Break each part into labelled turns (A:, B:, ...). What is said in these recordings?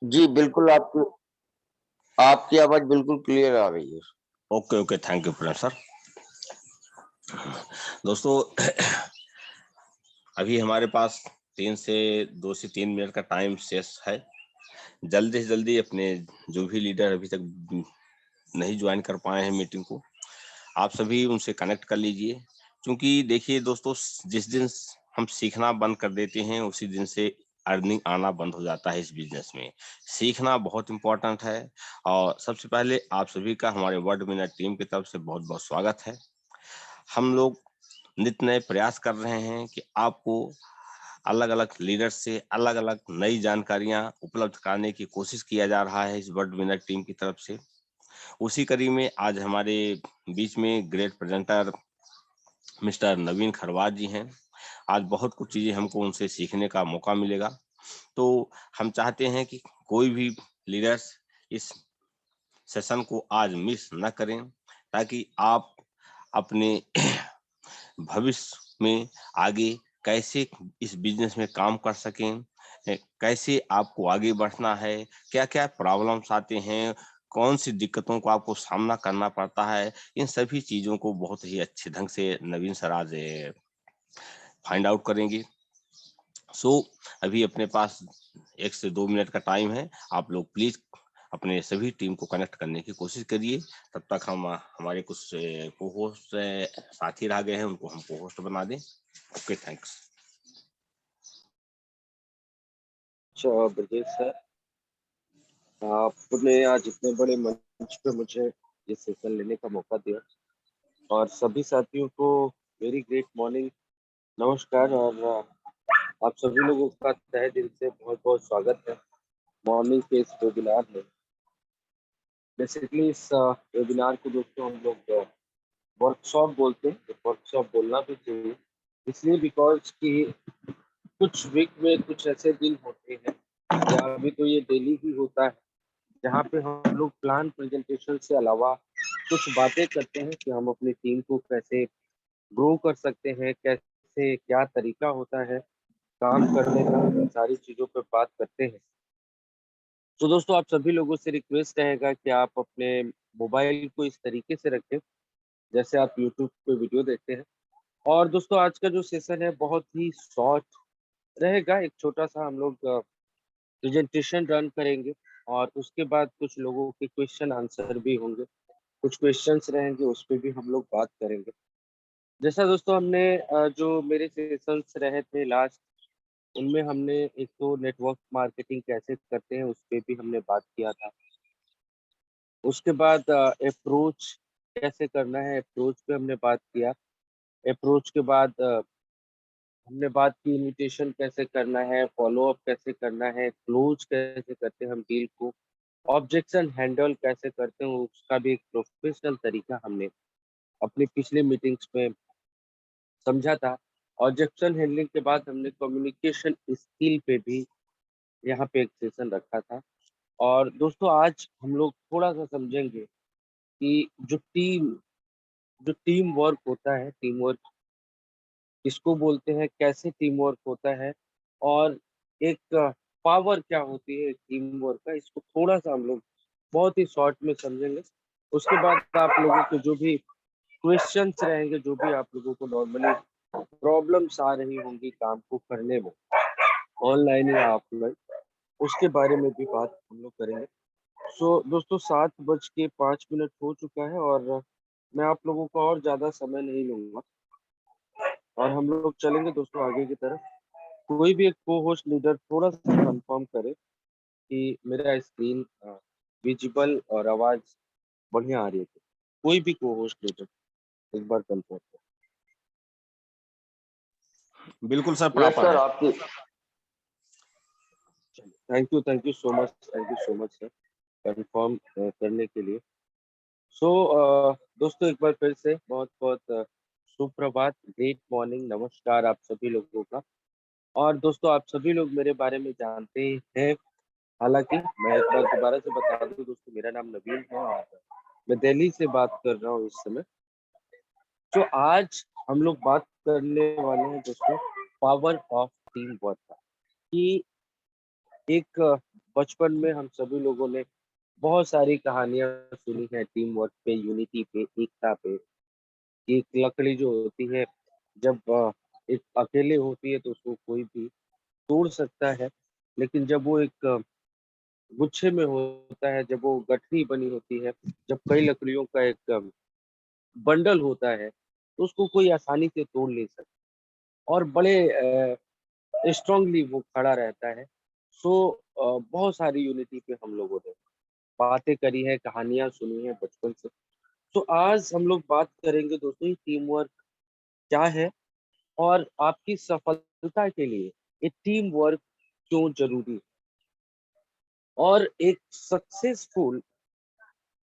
A: जी, बिल्कुल आपकी आपकी आवाज़ बिल्कुल क्लियर आ रही है।
B: Okay, okay, thank you Prem sir. दोस्तों अभी हमारे पास 3 से 2 से 3 मिनट का टाइम शेष है। जल्दी से जल्दी अपने जो भी लीडर अभी तक नहीं ज्वाइन कर पाए हैं मीटिंग को, आप सभी उनसे कनेक्ट कर लीजिए। क्योंकि देखिए दोस्तों, जिस दिन हम सीखना बंद कर देते हैं, उसी दिन से अर्निंग आना बंद हो जाता है इस बिज़नेस में। सीखना बहुत इम्पोर्टेंट है और सबसे पहले आप सभी का हमारे वर्ल्ड विनर टीम की तरफ से बहुत-बहुत स्वागत है। हम लोग नित नए प्रयास कर रहे हैं कि आपको अलग-अलग लीडर से अलग-अलग नई जानकारियाँ उपलब्ध कराने की कोशिश किया जा रहा है इस वर्ल्ड विनर टीम की तरफ से। उसी कड़ी में आज हमारे बीच में ग्रेट प्रेजेंटर मिस्टर नवीन खरवार जी हैं। आज बहुत कुछ चीज़ें हमको उनसे सीखने का मौका मिलेगा। तो हम चाहते हैं कि कोई भी लीडर्स इस सेशन को आज मिस ना करें, ताकि आप अपने भविष्य में आगे कैसे इस बिज़नेस में काम कर सकें, कैसे आपको आगे बढ़ना है, क्या-क्या प्रॉब्लम्स आते हैं, कौन-सी दिक्कतों को आपको सामना करना पड़ता है, इन सभी चीज़ों को बहुत ही अच्छे ढंग से नवीन सर आज फाइंड आउट करेंगे। सो अभी अपने पास 1 से 2 मिनट का टाइम है। आप लोग प्लीज़ अपने सभी टीम को कनेक्ट करने की कोशिश करिए। तब तक हम हमारे कुछ को-होस्ट साथी रह गए हैं, उनको हम को-होस्ट बना दें। Okay, thanks.
C: अच्छा ब्रजेश सर, आपने आज इतने बड़े मंच पे मुझे ये सेशन लेने का मौका दिया और सभी साथियों को वेरी ग्रेट मॉर्निंग, नमस्कार। और आप सभी लोगों का तहे दिल से बहुत बहुत स्वागत है मॉर्निंग के इस वेबिनार में। बेसिकली इस वेबिनार को दोस्तों हम लोग वर्कशॉप बोलते हैं। वर्कशॉप बोलना भी चाहिए इसलिए बिकॉज कि कुछ वीक में कुछ ऐसे दिन होते हैं, या अभी तो ये डेली ही होता है, जहाँ पे हम लोग प्लान प्रेजेंटेशन से अलावा कुछ बातें करते हैं कि हम अपनी टीम को कैसे ग्रो कर सकते हैं, कैसे क्या तरीका होता है काम करने का, इन सारी चीज़ों पे बात करते हैं। तो दोस्तों आप सभी लोगों से रिक्वेस्ट रहेगा कि आप अपने मोबाइल को इस तरीके से रखें जैसे आप यूट्यूब पे वीडियो देखते हैं। और दोस्तों आज का जो सेशन है बहुत ही शॉर्ट रहेगा। एक छोटा सा हम लोग प्रेजेंटेशन रन करेंगे और उसके बाद कुछ लोगों के क्वेश्चन आंसर भी होंगे, कुछ क्वेश्चंस रहेंगे, उस पे भी हम लोग बात करेंगे। जैसा दोस्तों हमने जो मेरे सेशंस रहे थे लास्ट, उनमें हमने एक तो नेटवर्क मार्केटिंग कैसे करते हैं उस पे भी हमने बात किया था। उसके बाद अप्रोच कैसे करना है, अप्रोच पे हमने बात किया। अप्रोच के बाद हमने बात की इन्विटेशन कैसे करना है, फॉलो अप कैसे करना है, क्लोज कैसे करते हैं हम डील को, ऑब्जेक्शन हैंडल कैसे करते हैं, उसका भी एक प्रोफेशनल तरीका हमने अपनी पिछली मीटिंग्स में समझा था। ऑब्जेक्शन हैंडलिंग के बाद हमने कम्युनिकेशन स्किल पे भी यहाँ पे एक सेशन रखा था। और दोस्तों आज हम लोग थोड़ा सा समझेंगे कि जो टीम वर्क होता है, टीम वर्क किसको बोलते हैं, कैसे टीम वर्क होता है और एक पावर क्या होती है टीम वर्क का, इसको थोड़ा सा हम लोग बहुत ही शॉर्ट में समझेंगे। उसके बाद आप लोगों के जो भी क्वेश्चंस रहेंगे, जो भी आप लोगों को नॉर्मली प्रॉब्लम्स आ रही होंगी काम को करने में, ऑनलाइन या ऑफलाइन, उसके बारे में भी बात हम लोग करेंगे। सो दोस्तों 7:05 हो चुका है और मैं आप लोगों का और ज़्यादा समय नहीं लूँगा और हम लोग चलेंगे दोस्तों आगे की तरफ। कोई भी एक को होस्ट लीडर थोड़ा सा कंफर्म करे कि मेरा स्क्रीन विजिबल और आवाज़ बढ़िया आ रही है। कोई भी को होस्ट लीडर एक बार कंफर्म करे।
B: बिल्कुल सर,
A: यस
B: प्रॉपर
A: सर,
B: है।
A: आपकी
C: thank you so much sir confirm करने के लिए। सो दोस्तों एक बार फिर से बहुत बहुत सुप्रभात, ग्रेट मॉर्निंग, नमस्कार आप सभी लोगों का। और दोस्तों आप सभी लोग मेरे बारे में जानते ही हैं, हालांकि मैं एक बार दोबारा से बता दूं दोस्तों, मेरा नाम नवीन है और मैं दिल्ली से बात कर रहा हूँ इस समय। तो आज हम लोग बात करने वाले हैं दोस्तों पावर ऑफ टीम वर्क का, कि एक बचपन में हम सभी लोगों ने बहुत सारी कहानियां सुनी है टीम वर्क पे, यूनिटी पे, एकता पे। कि एक लकड़ी जो होती है, जब एक अकेले होती है तो उसको कोई भी तोड़ सकता है, लेकिन जब वो एक गुच्छे में होता है, जब वो गठरी बनी होती है, जब कई लकड़ियों का एक बंडल होता है, तो उसको कोई आसानी से तोड़ नहीं सकता और बड़े स्ट्रांगली वो खड़ा रहता है। सो बहुत सारी यूनिटी पे हम लोगों ने बातें करी है, कहानियां सुनी है बचपन से। तो आज हम लोग बात करेंगे दोस्तों, टीम वर्क क्या है और आपकी सफलता के लिए ये टीम वर्क क्यों जरूरी है, और एक सक्सेसफुल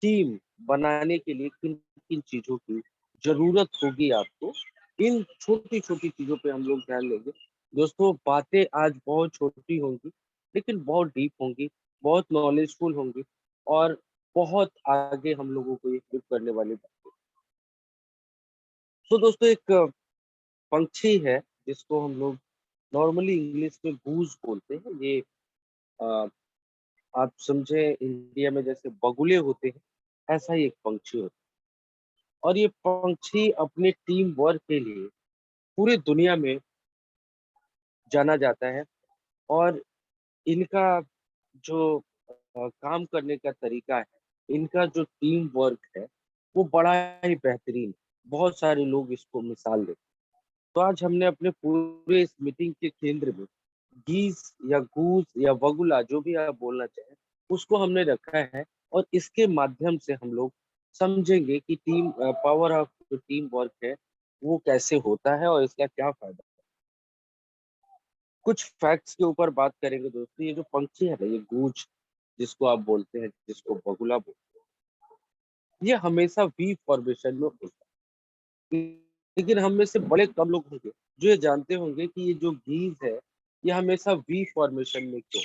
C: टीम बनाने के लिए किन किन चीजों की जरूरत होगी आपको। इन छोटी छोटी चीजों पे हम लोग ध्यान देंगे दोस्तों। बातें आज बहुत छोटी होंगी लेकिन बहुत डीप होंगी, बहुत नॉलेजफुल होंगी और बहुत आगे हम लोगों को ये हेल्प करने वाली बात। तो दोस्तों एक पंछी है जिसको हम लोग नॉर्मली इंग्लिश में गूज बोलते हैं। ये अ, आप समझे इंडिया में जैसे बगुले होते हैं, ऐसा ही एक पंछी होता है। और ये पंछी अपने टीम वर्क के लिए पूरी दुनिया में जाना जाता है। और इनका जो काम करने का तरीका है, इनका जो टीम वर्क है, वो बड़ा ही बेहतरीन है। बहुत सारे लोग इसको मिसाल देते हैं। तो आज हमने अपने पूरे इस मीटिंग के केंद्र में गीज या गूज या बगुला, जो भी आप बोलना चाहें, उसको हमने रखा है। और इसके माध्यम से हम लोग समझेंगे कि टीम पावर ऑफ जो टीम वर्क है वो कैसे होता है और इसका क्या फायदा। कुछ फैक्ट्स के ऊपर बात करेंगे दोस्तों। ये जो पंछी है ना, ये गूंज जिसको आप बोलते हैं, जिसको बगुला बोलते हैं, ये हमेशा वी फॉर्मेशन में उड़ता है। लेकिन हम में से बड़े कम लोग होंगे जो ये जानते होंगे कि ये जो गीज है, ये हमेशा वी फॉर्मेशन में क्यों।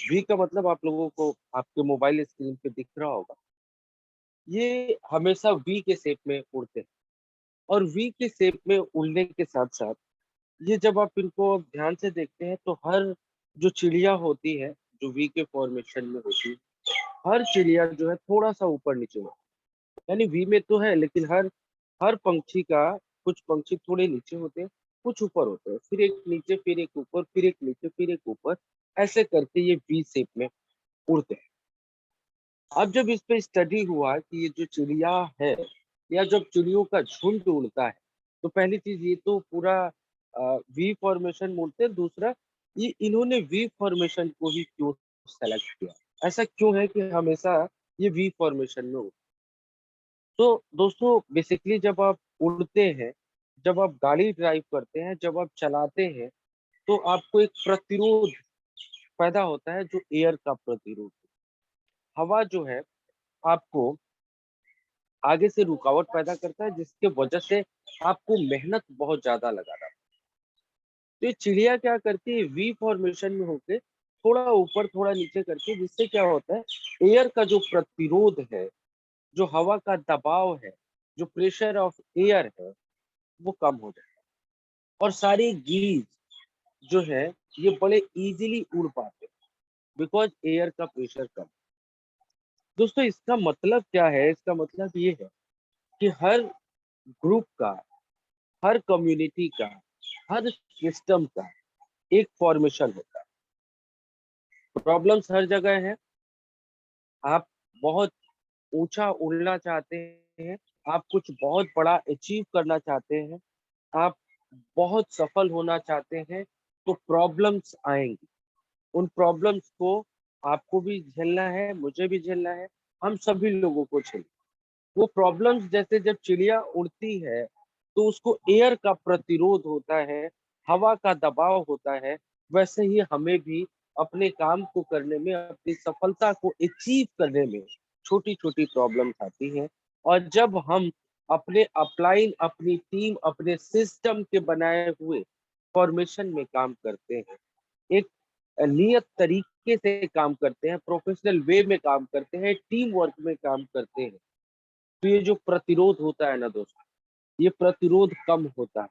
C: वी का मतलब आप लोगों को आपके मोबाइल स्क्रीन पे दिख रहा होगा। ये हमेशा वी के शेप में उड़ते हैं। और वी के शेप में उड़ने के साथ साथ ये जब आप इनको ध्यान से देखते हैं तो हर जो चिड़िया होती है जो वी के फॉर्मेशन में होती है, हर चिड़िया जो है थोड़ा सा ऊपर नीचे होता है। यानी वी में तो है लेकिन हर हर पंछी का, कुछ पंछी थोड़े नीचे होते हैं, कुछ ऊपर होते हैं, फिर एक नीचे, फिर एक ऊपर, फिर एक नीचे, फिर एक ऊपर, ऐसे करके ये वी शेप में उड़ते हैं। अब जब इस पे स्टडी हुआ कि ये जो चिड़िया है, या जब चिड़ियों का झुंड उड़ता है, तो पहली चीज ये तो पूरा वी फॉर्मेशन में उड़ते हैं। दूसरा, ये इन्होंने वी फॉर्मेशन को ही क्यों सेलेक्ट किया, ऐसा क्यों है कि हमेशा ये वी फॉर्मेशन में उड़ते। तो दोस्तों बेसिकली जब आप उड़ते हैं, जब आप गाड़ी ड्राइव करते हैं, जब आप चलाते हैं, तो आपको एक प्रतिरोध पैदा होता है जो एयर का प्रतिरोध। हवा जो है आपको आगे से रुकावट पैदा करता है, जिसके वजह से आपको मेहनत बहुत ज्यादा लगाना। तो ये चिड़िया क्या करती है, वी फॉर्मेशन में होके थोड़ा ऊपर थोड़ा नीचे करके, जिससे क्या होता है, एयर का जो प्रतिरोध है, जो हवा का दबाव है, जो प्रेशर ऑफ एयर है, वो कम हो जाए। और सारी गीज जो है ये बड़े इजीली उड़ पाते हैं बिकॉज एयर का प्रेशर कम। दोस्तों इसका मतलब क्या है, इसका मतलब ये है कि हर ग्रुप का, हर कम्युनिटी का, हर सिस्टम का एक फॉर्मेशन होता है। प्रॉब्लम्स हर जगह है। आप बहुत ऊंचा उड़ना चाहते हैं, आप कुछ बहुत बड़ा अचीव करना चाहते हैं, आप बहुत सफल होना चाहते हैं, तो प्रॉब्लम्स आएंगी। उन प्रॉब्लम्स को आपको भी झेलना है, मुझे भी झेलना है, हम सभी लोगों को झेलना। वो प्रॉब्लम्स जैसे जब चिड़िया उड़ती है तो उसको एयर का प्रतिरोध होता है, हवा का दबाव होता है, वैसे ही हमें भी अपने काम को करने में, अपनी सफलता को अचीव करने में छोटी छोटी प्रॉब्लम्स आती हैं। और जब हम अपने अपलाइन, अपनी टीम, अपने सिस्टम के बनाए हुए फॉर्मेशन में काम करते हैं, एक नियत तरीके से काम करते हैं, प्रोफेशनल वे में काम करते हैं, टीम वर्क में काम करते हैं, तो ये जो प्रतिरोध होता है ना दोस्तों, ये प्रतिरोध कम होता है।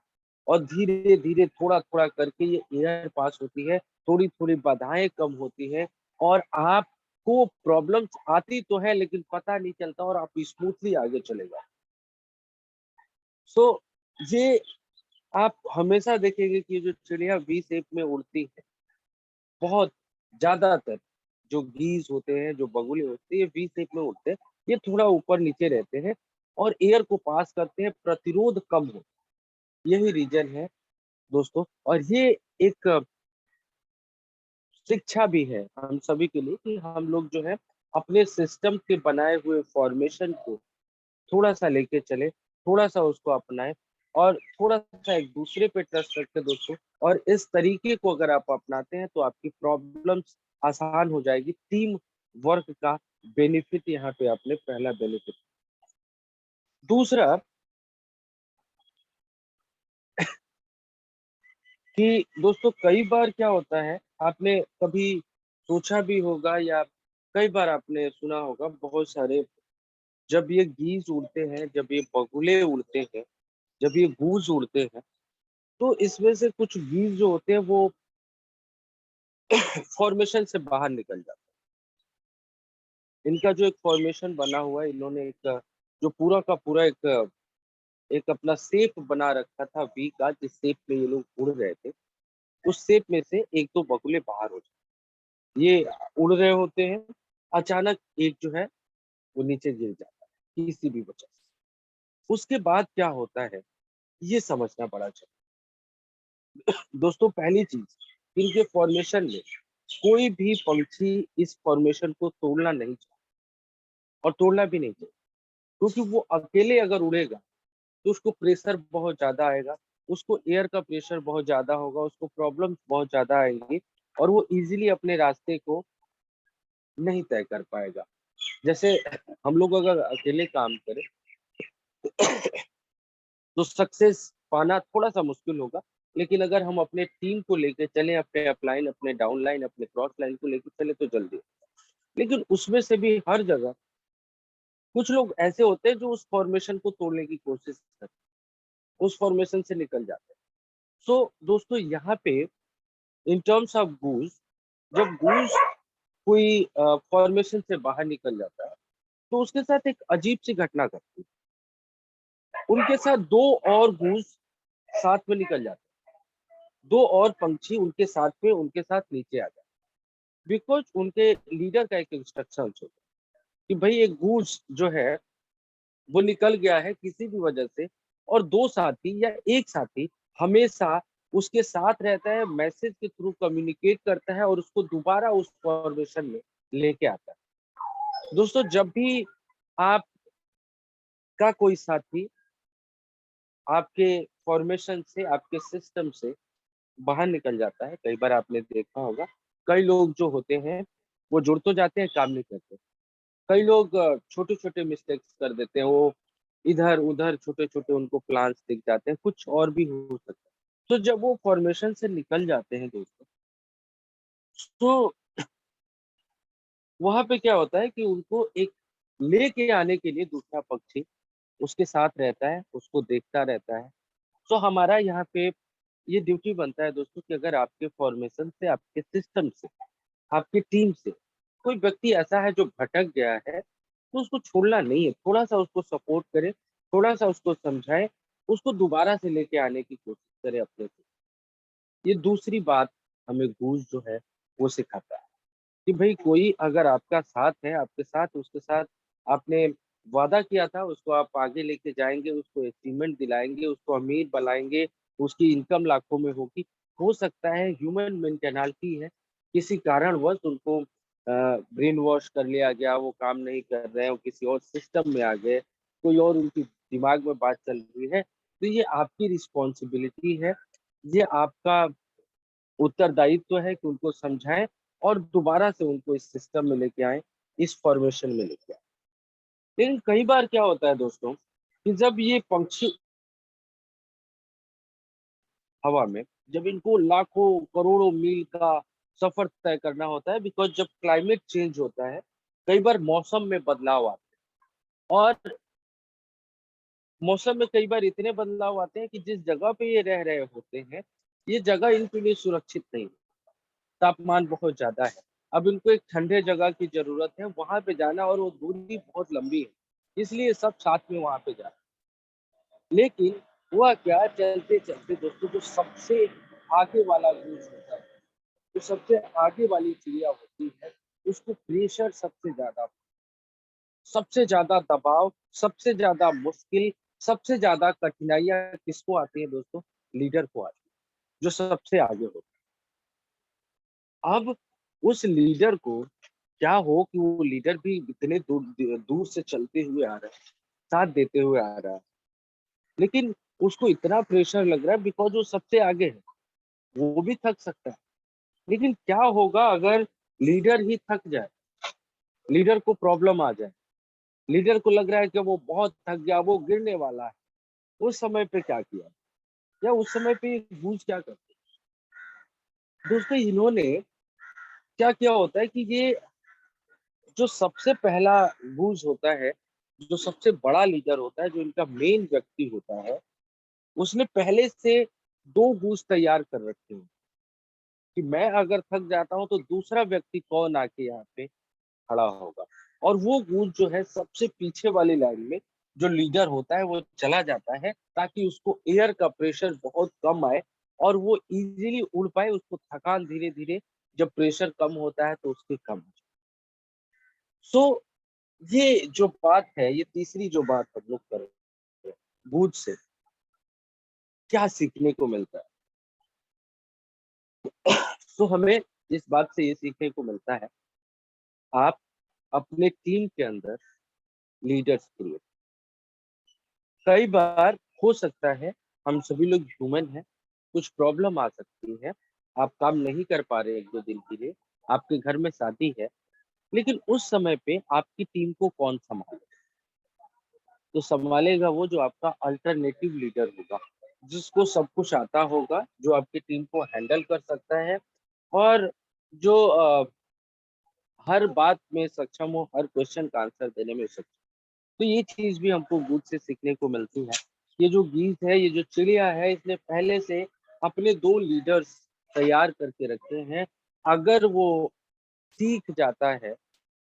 C: और धीरे धीरे थोड़ा थोड़ा करके ये एयर पास होती है, थोड़ी थोड़ी बाधाएं कम होती है और आपको प्रॉब्लम्स आती तो है लेकिन पता नहीं चलता और आप स्मूथली आगे चले जाते। सो ये आप हमेशा देखेंगे कि जो चिड़िया वी शेप में उड़ती है, बहुत ज्यादातर जो गीज होते हैं, जो बगुले होते हैं, ये वी शेप में उड़ते हैं। ये थोड़ा ऊपर नीचे रहते हैं और एयर को पास करते हैं, प्रतिरोध कम हो, यही रीजन है दोस्तों। और ये एक शिक्षा भी है हम सभी के लिए कि हम लोग जो है अपने सिस्टम के बनाए हुए फॉर्मेशन को थोड़ा सा लेके चले, थोड़ा सा उसको अपनाएं और थोड़ा सा एक दूसरे पे ट्रस्ट रखें दोस्तों। और इस तरीके को अगर आप अपनाते हैं तो आपकी प्रॉब्लम्स आसान हो जाएगी। टीम वर्क का बेनिफिट यहाँ पे आपने पहला बेनिफिट। दूसरा कि दोस्तों कई बार क्या होता है, आपने कभी सोचा भी होगा या कई बार आपने सुना होगा, बहुत सारे जब ये गीज उड़ते हैं, जब ये बगुले उड़ते हैं, जब ये गूज उड़ते हैं, तो इसमें से कुछ गीज जो होते हैं वो फॉर्मेशन से बाहर निकल जाते हैं। इनका जो एक फॉर्मेशन बना हुआ है, इन्होंने एक जो पूरा का पूरा एक एक अपना शेप बना रखा था वी का, जिस शेप में ये लोग उड़ रहे थे, उस शेप में से एक दो बगुले बाहर हो जाते, ये उड़ रहे होते हैं, अचानक एक जो है वो नीचे गिर जाता है किसी भी वजह से। उसके बाद क्या होता है ये समझना बड़ा चाहिए दोस्तों। पहली चीज, इनके फॉर्मेशन में कोई भी पंछी इस फॉर्मेशन को तोड़ना नहीं चाहिए और तोड़ना भी नहीं चाहिए, क्योंकि वो अकेले अगर उड़ेगा तो उसको प्रेशर बहुत ज्यादा आएगा, उसको एयर का प्रेशर बहुत ज्यादा होगा, उसको प्रॉब्लम बहुत ज्यादा आएंगी और वो इजीली अपने रास्ते को नहीं तय कर पाएगा। जैसे हम लोग अगर अकेले काम करें तो सक्सेस पाना थोड़ा सा मुश्किल होगा, लेकिन अगर हम अपने टीम को लेके चले, अपने अपलाइन, अपने डाउनलाइन, अपने क्रॉस लाइन को लेके चले तो जल्दी। लेकिन उसमें से भी हर जगह कुछ लोग ऐसे होते हैं जो उस फॉर्मेशन को तोड़ने की कोशिश करते हैं, उस फॉर्मेशन से निकल जाते हैं। सो दोस्तों यहाँ पे इन टर्म्स ऑफ गूज, जब गूज कोई फॉर्मेशन से बाहर निकल जाता है तो उसके साथ एक अजीब सी घटना घटती है। उनके साथ दो और गूज साथ में निकल जाते हैं, दो और पंछी उनके साथ में उनके साथ नीचे आ जाते हैं, बिकॉज उनके लीडर का एक इंस्ट्रक्शन होता है कि भाई एक गूज जो है वो निकल गया है किसी भी वजह से, और दो साथी या एक साथी हमेशा उसके साथ रहता है, मैसेज के थ्रू कम्युनिकेट करता है और उसको दोबारा उस फॉर्मेशन में लेके आता है। दोस्तों जब भी आपका कोई साथी आपके फॉर्मेशन से, आपके सिस्टम से बाहर निकल जाता है, कई बार आपने देखा होगा, कई लोग जो होते हैं वो जुड़ तो जाते हैं, काम नहीं करते। कई लोग छोटे छोटे मिस्टेक्स कर देते हैं, वो इधर उधर छोटे छोटे उनको प्लान्स दिख जाते हैं, कुछ और भी हो सकता है। तो जब वो फॉर्मेशन से निकल जाते हैं दोस्तों, तो वहां पे क्या होता है कि उनको एक लेके आने के लिए दूसरा पक्षी उसके साथ रहता है, उसको देखता रहता है। तो हमारा यहाँ पे ये ड्यूटी बनता है दोस्तों कि अगर आपके फॉर्मेशन से, आपके सिस्टम से, आपकी टीम से कोई व्यक्ति ऐसा है जो भटक गया है, तो उसको छोड़ना नहीं है, थोड़ा सा उसको सपोर्ट करें, थोड़ा सा उसको समझाएं, उसको दोबारा से लेके आने की कोशिश करें अपने से। ये दूसरी बात हमें गूंज जो है वो सिखाता है कि भाई कोई अगर आपका साथ है, आपके साथ, उसके साथ आपने वादा किया था, उसको आप आगे लेके जाएंगे, उसको अचीवमेंट दिलाएंगे, उसको अमीर बनाएंगे, उसकी इनकम लाखों में होगी। हो सकता है ह्यूमन मेंटेलिटी है, किसी कारणवश उनको ब्रेन वॉश कर लिया गया, वो काम नहीं कर रहे हैं, वो किसी और सिस्टम में आ गए, कोई और उनकी दिमाग में बात चल रही है, तो ये आपकी रिस्पॉन्सिबिलिटी है, ये आपका उत्तरदायित्व है कि उनको समझाएं और दोबारा से उनको इस सिस्टम में लेके आए, इस फॉर्मेशन में लेके आए। लेकिन कई बार क्या होता है दोस्तों कि जब ये पंक्षी हवा में, जब इनको लाखों करोड़ों मील का सफर तय करना होता है, बिकॉज जब क्लाइमेट चेंज होता है, कई बार मौसम में बदलाव आता है और
D: मौसम में कई बार इतने बदलाव आते हैं कि जिस जगह पे ये रह रहे होते हैं, ये जगह इनके लिए सुरक्षित नहीं है। तापमान बहुत ज्यादा है, अब इनको एक ठंडे जगह की जरूरत है, वहां पे जाना और वो दूरी बहुत लंबी है, इसलिए सब साथ में वहां पे जा रहे हैं। लेकिन हुआ क्या, चलते चलते दोस्तों जो सबसे आगे वाला ग्रुप होता है, जो सबसे आगे वाली चिड़िया होती है, उसको प्रेशर सबसे ज्यादा दबाव, सबसे ज्यादा मुश्किल, सबसे ज्यादा कठिनाइयां किसको आती है दोस्तों? लीडर को आती है, जो सबसे आगे होता है। अब उस लीडर को क्या हो कि वो लीडर भी इतने दूर दूर से चलते हुए आ रहा है, साथ देते हुए आ रहा है, लेकिन उसको इतना प्रेशर लग रहा है बिकॉज वो सबसे आगे है, वो भी थक सकता है। लेकिन क्या होगा अगर लीडर ही थक जाए, लीडर को प्रॉब्लम आ जाए, लीडर को लग रहा है कि वो बहुत थक गया, वो गिरने वाला है, उस समय पे क्या किया, या उस समय पे गूंज क्या करते? दोस्तों इन्होंने क्या किया होता है कि ये जो सबसे पहला गूंज होता है, जो सबसे बड़ा लीडर होता है, जो इनका मेन व्यक्ति होता है, उसने पहले से 2 गूंज तैयार कर रखे हैं कि मैं अगर थक जाता हूँ तो दूसरा व्यक्ति कौन आके यहाँ पे खड़ा होगा। और वो गूंज जो है सबसे पीछे वाली लाइन में जो लीडर होता है वो चला जाता है, ताकि उसको एयर का प्रेशर बहुत कम आए और वो इजीली उड़ पाए, उसको थकान धीरे धीरे जब प्रेशर कम होता है तो उसकी कम हो जाए। सो ये जो बात है, ये तीसरी जो बात हम लोग कर रहे हैं, गूंज से क्या सीखने को मिलता है? तो हमें इस बात से ये सीखने को मिलता है, आप अपने टीम के अंदर लीडर्स क्रिएट। कई बार हो सकता है, हम सभी लोग ह्यूमन हैं, कुछ प्रॉब्लम आ सकती है, आप काम नहीं कर पा रहे 1-2 दिन के लिए, आपके घर में शादी है, लेकिन उस समय पे आपकी टीम को कौन संभाले? तो संभालेगा वो जो आपका अल्टरनेटिव लीडर होगा, जिसको सब कुछ आता होगा, जो आपकी टीम को हैंडल कर सकता है और जो हर बात में सक्षम हो, हर क्वेश्चन का आंसर देने में सक्षम। तो ये चीज भी हमको गूंज से सीखने को मिलती है। ये जो गीत है, ये जो चिड़िया है, इसने पहले से अपने 2 लीडर्स तैयार करके रखे हैं। अगर वो सीख जाता है,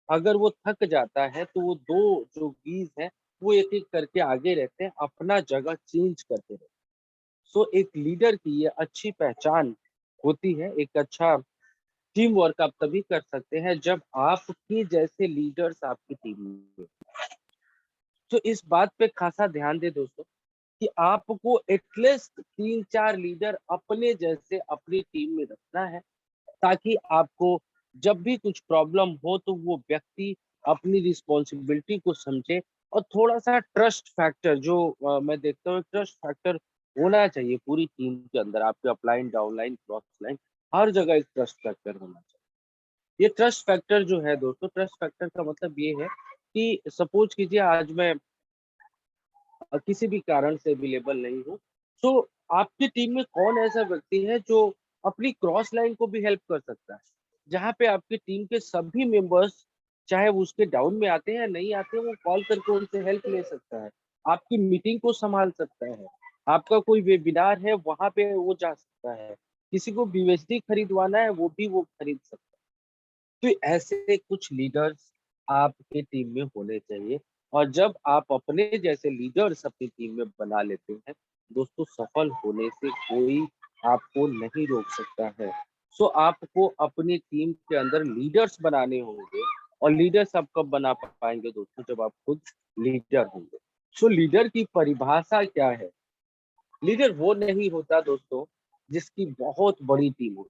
D: अगर वो थक जाता है, तो वो 2 जो गीज हैं, वो एक-एक करके आगे रहते हैं, अपना जगह चेंज करते रहते हैं। सो एक लीडर की ये अच्छी पहचान होती है, एक अच्छा टीम वर्क आप तभी कर सकते हैं जब आपके जैसे लीडर्स आपकी टीम में। तो इस बात पे खासा ध्यान दें दोस्तों कि आपको एटलीस्ट 3-4 लीडर अपने जैसे अपनी टीम में रखना है, ताकि आपको जब भी कुछ प्रॉब्लम हो तो वो व्यक्ति अपनी रिस्पॉन्सिबिलिटी को समझे। और थोड़ा सा ट्रस्ट फैक्टर जो मैं देखता हूँ, ट्रस्ट फैक्टर होना चाहिए पूरी टीम के अंदर, आपके अपलाइन डाउनलाइन क्रॉस लाइन हर जगह एक ट्रस्ट फैक्टर होना चाहिए। ये ट्रस्ट फैक्टर जो है दोस्तों, ट्रस्ट फैक्टर का मतलब ये है कि सपोज कीजिए आज मैं किसी भी कारण से अवेलेबल नहीं हूँ, तो आपकी टीम में कौन ऐसा व्यक्ति है जो अपनी क्रॉस लाइन को भी हेल्प कर सकता है, जहाँ पे आपकी टीम के सभी मेंबर्स, चाहे वो उसके डाउन में आते हैं या नहीं आते हैं, वो कॉल करके उनसे हेल्प ले सकता है, आपकी मीटिंग को संभाल सकता है, आपका कोई वेबिनार है वहां पे वो जा सकता है, किसी को बीएसडी खरीदवाना है वो भी वो खरीद सकता है। तो ऐसे कुछ लीडर्स आपके टीम में होने चाहिए। और जब आप अपने जैसे लीडर्स अपनी टीम में बना लेते हैं दोस्तों, सफल होने से कोई आपको नहीं रोक सकता है। सो आपको अपनी टीम के अंदर लीडर्स बनाने होंगे, और लीडर्स आप कब बना पाएंगे दोस्तों? जब आप खुद लीडर होंगे। सो लीडर की परिभाषा क्या है? लीडर वो नहीं होता दोस्तों जिसकी बहुत बड़ी टीम हो,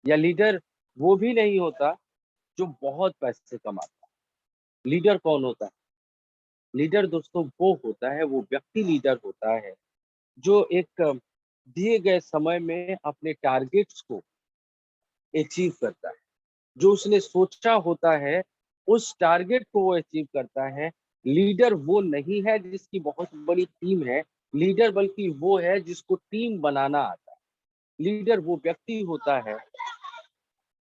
D: या लीडर वो भी नहीं होता जो बहुत पैसे कमाता है। लीडर कौन होता है? लीडर दोस्तों वो होता है, वो व्यक्ति लीडर होता है जो एक दिए गए समय में अपने टारगेट्स को अचीव करता है, जो उसने सोचा होता है उस टारगेट को वो अचीव करता है। लीडर वो नहीं है जिसकी बहुत बड़ी टीम है, लीडर बल्कि वो है जिसको टीम बनाना आता है। लीडर वो व्यक्ति होता है,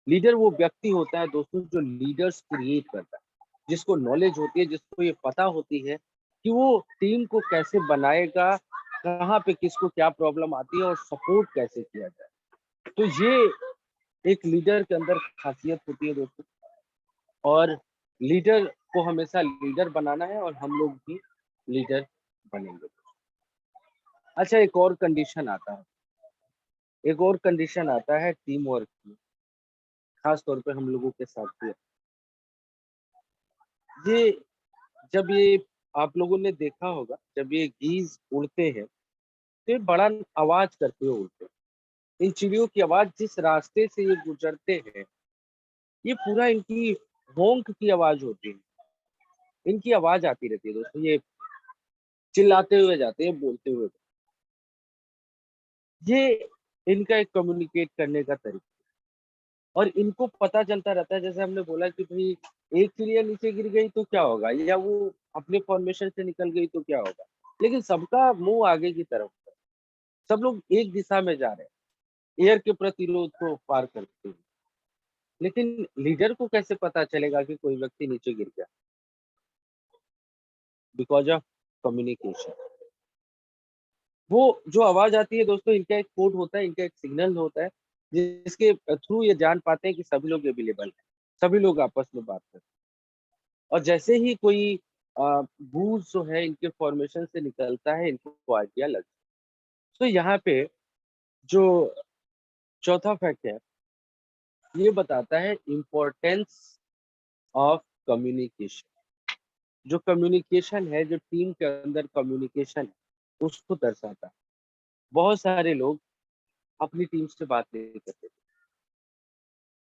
D: लीडर वो व्यक्ति होता है दोस्तों जो लीडर्स क्रिएट करता है, जिसको नॉलेज होती है, जिसको ये पता होती है कि वो टीम को कैसे बनाएगा, कहाँ पे किसको क्या प्रॉब्लम आती है और सपोर्ट कैसे किया जाए। तो ये एक लीडर के अंदर खासियत होती है दोस्तों, और लीडर को हमेशा लीडर बनाना है और हम लोग भी लीडर बनेंगे। अच्छा, एक और कंडीशन आता है टीम वर्क की, खास तौर पे हम लोगों के साथ भी। ये जब ये आप लोगों ने देखा होगा, जब ये गीज उड़ते हैं तो ये बड़ा आवाज करते हुए उड़ते हैं। इन चिड़ियों की आवाज जिस रास्ते से ये गुजरते हैं, ये पूरा इनकी होंक की आवाज होती है। इनकी आवाज आती रहती है दोस्तों, ये चिल्लाते हुए जाते हैं, बोलते हुए। ये इनका एक कम्युनिकेट करने का तरीका, और इनको पता चलता रहता है, जैसे हमने बोला कि भाई एक चिड़िया नीचे गिर गई तो क्या होगा, या वो अपने फॉर्मेशन से निकल गई तो क्या होगा, लेकिन सबका मुंह आगे की तरफ है। सब लोग एक दिशा में जा रहे हैं, एयर के प्रतिरोध को पार करते हुए। लेकिन लीडर को कैसे पता चलेगा कि कोई व्यक्ति नीचे गिर गया? Because of communication. वो जो आवाज आती है दोस्तों, इनका एक कोड होता है, इनका एक सिग्नल होता है, जिसके थ्रू ये जान पाते हैं कि सभी लोग अवेलेबल है, सभी लोग आपस में बात करते हैं। और जैसे ही कोई गूंज जो है इनके फॉर्मेशन से निकलता है, इनको आइडिया लगता है। तो यहाँ पे जो चौथा फैक्ट है, ये बताता है इम्पोर्टेंस ऑफ कम्युनिकेशन। जो कम्युनिकेशन है, जो टीम के अंदर कम्युनिकेशन है, उसको दर्शाता है। बहुत सारे लोग अपनी टीम से बात नहीं करते।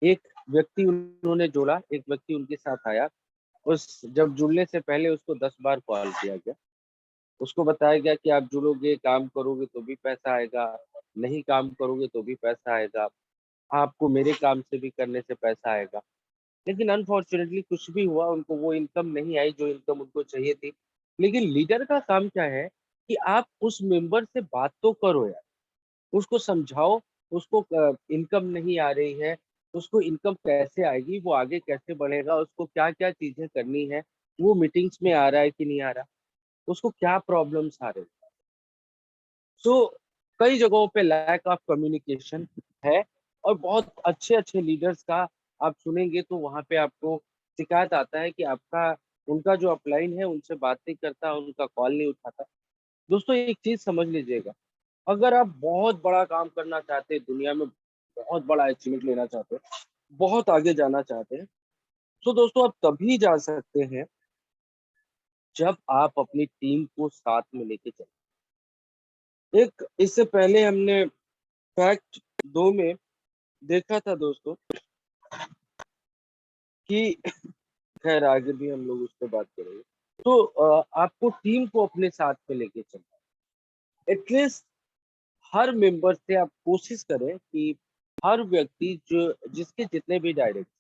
D: एक व्यक्ति उन्होंने जोड़ा, एक व्यक्ति उनके साथ आया, उस जब जुड़ने से पहले उसको 10 बार कॉल किया गया। उसको बताया गया कि आप जुड़ोगे, काम करोगे तो भी पैसा आएगा, नहीं काम करोगे तो भी पैसा आएगा, आपको मेरे काम से भी करने से पैसा आएगा। लेकिन अनफॉर्चुनेटली कुछ भी हुआ, उनको वो इनकम नहीं आई जो इनकम उनको चाहिए थी। लेकिन लीडर का काम क्या है कि आप उस मेंबर से बात तो करो यार, उसको समझाओ, उसको इनकम नहीं आ रही है, उसको इनकम कैसे आएगी, वो आगे कैसे बढ़ेगा, उसको क्या-क्या चीज़ें करनी है, वो मीटिंग्स में आ रहा है कि नहीं आ रहा, उसको क्या प्रॉब्लम्स आ रहे हैं। सो कई जगहों पे लैक ऑफ कम्युनिकेशन है, और बहुत अच्छे-अच्छे लीडर्स का आप सुनेंगे तो वहाँ पे आपको शिकायत आता है कि आपका उनका जो अपलाइन है उनसे बात नहीं करता, उनका कॉल नहीं उठाता। दोस्तों एक चीज़ समझ लीजिएगा, अगर आप बहुत बड़ा काम करना चाहते हैं, दुनिया में बहुत बड़ा अचीवमेंट लेना चाहते हैं, बहुत आगे जाना चाहते हैं, तो दोस्तों आप तभी जा सकते हैं जब आप अपनी टीम को साथ में लेके चलें। एक इससे पहले हमने फैक्ट 2 में देखा था दोस्तों कि खैर आगे भी हम लोग उस पे बात करेंगे। तो आपको टीम को अपने साथ में लेके चलना है। एटलीस्ट हर मेंबर से आप कोशिश करें कि हर व्यक्ति जो जिसके जितने भी डायरेक्ट,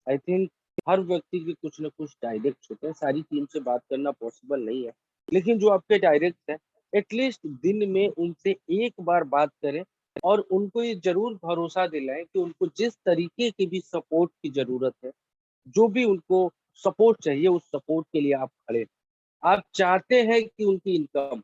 D: आई थिंक हर व्यक्ति के कुछ ना कुछ डायरेक्ट होते हैं, सारी टीम से बात करना पॉसिबल नहीं है। लेकिन जो आपके डायरेक्ट हैं, एटलीस्ट दिन में उनसे एक बार बात करें, और उनको ये ज़रूर भरोसा दिलाएँ कि उनको जिस तरीके की भी सपोर्ट की ज़रूरत है, जो भी उनको सपोर्ट चाहिए, उस सपोर्ट के लिए आप खड़े हैं। आप चाहते हैं कि उनकी इनकम,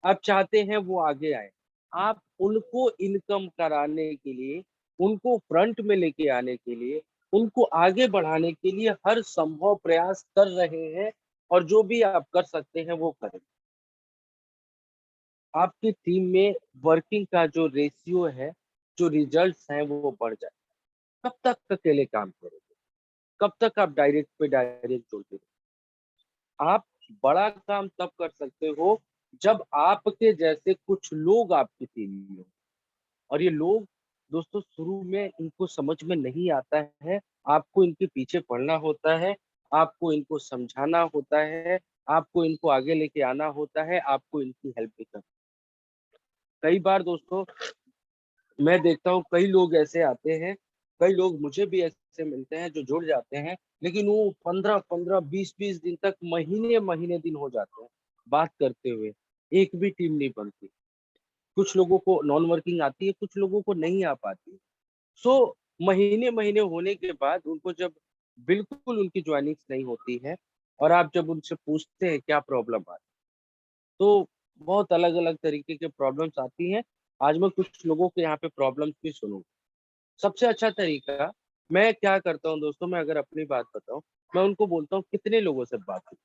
D: आप चाहते हैं वो आगे आए। आप उनको इनकम कराने के लिए, उनको फ्रंट में लेके आने के लिए, उनको आगे बढ़ाने के लिए हर संभव प्रयास कर रहे हैं, और जो भी आप कर सकते हैं वो करें। आपकी टीम में वर्किंग का जो रेशियो है, जो रिजल्ट्स हैं वो बढ़ जाए। कब तक अकेले काम करोगे? कब तक आप डायरेक्ट पे डायरेक्ट जोड़ते रहोगे? आप बड़ा काम तब कर सकते हो जब आपके जैसे कुछ लोग आपकी टीम में हो। और ये लोग दोस्तों शुरू में इनको समझ में नहीं आता है, आपको इनके पीछे पड़ना होता है, आपको इनको समझाना होता है, आपको इनको आगे लेके आना होता है, आपको इनकी हेल्प भी करनी। कई बार दोस्तों मैं देखता हूँ कई लोग ऐसे आते हैं, कई लोग मुझे भी ऐसे मिलते हैं जो जुड़ जाते हैं, लेकिन वो 15-15, 20-20 दिन तक, महीने-महीने दिन हो जाते हैं बात करते हुए, एक भी टीम नहीं बनती। कुछ लोगों को नॉन वर्किंग आती है, कुछ लोगों को नहीं आ पाती है। सो महीने-महीने होने के बाद उनको जब बिल्कुल उनकी जॉइनिंग्स नहीं होती है, और आप जब उनसे पूछते हैं क्या प्रॉब्लम आ रही है, तो बहुत अलग अलग तरीके के प्रॉब्लम्स आती हैं। आज मैं कुछ लोगों के यहाँ पे प्रॉब्लम्स भी सुनूंगा। सबसे अच्छा तरीका मैं क्या करता हूँ दोस्तों, मैं अगर अपनी बात बताऊं, मैं उनको बोलता हूँ कितने लोगों से बात की।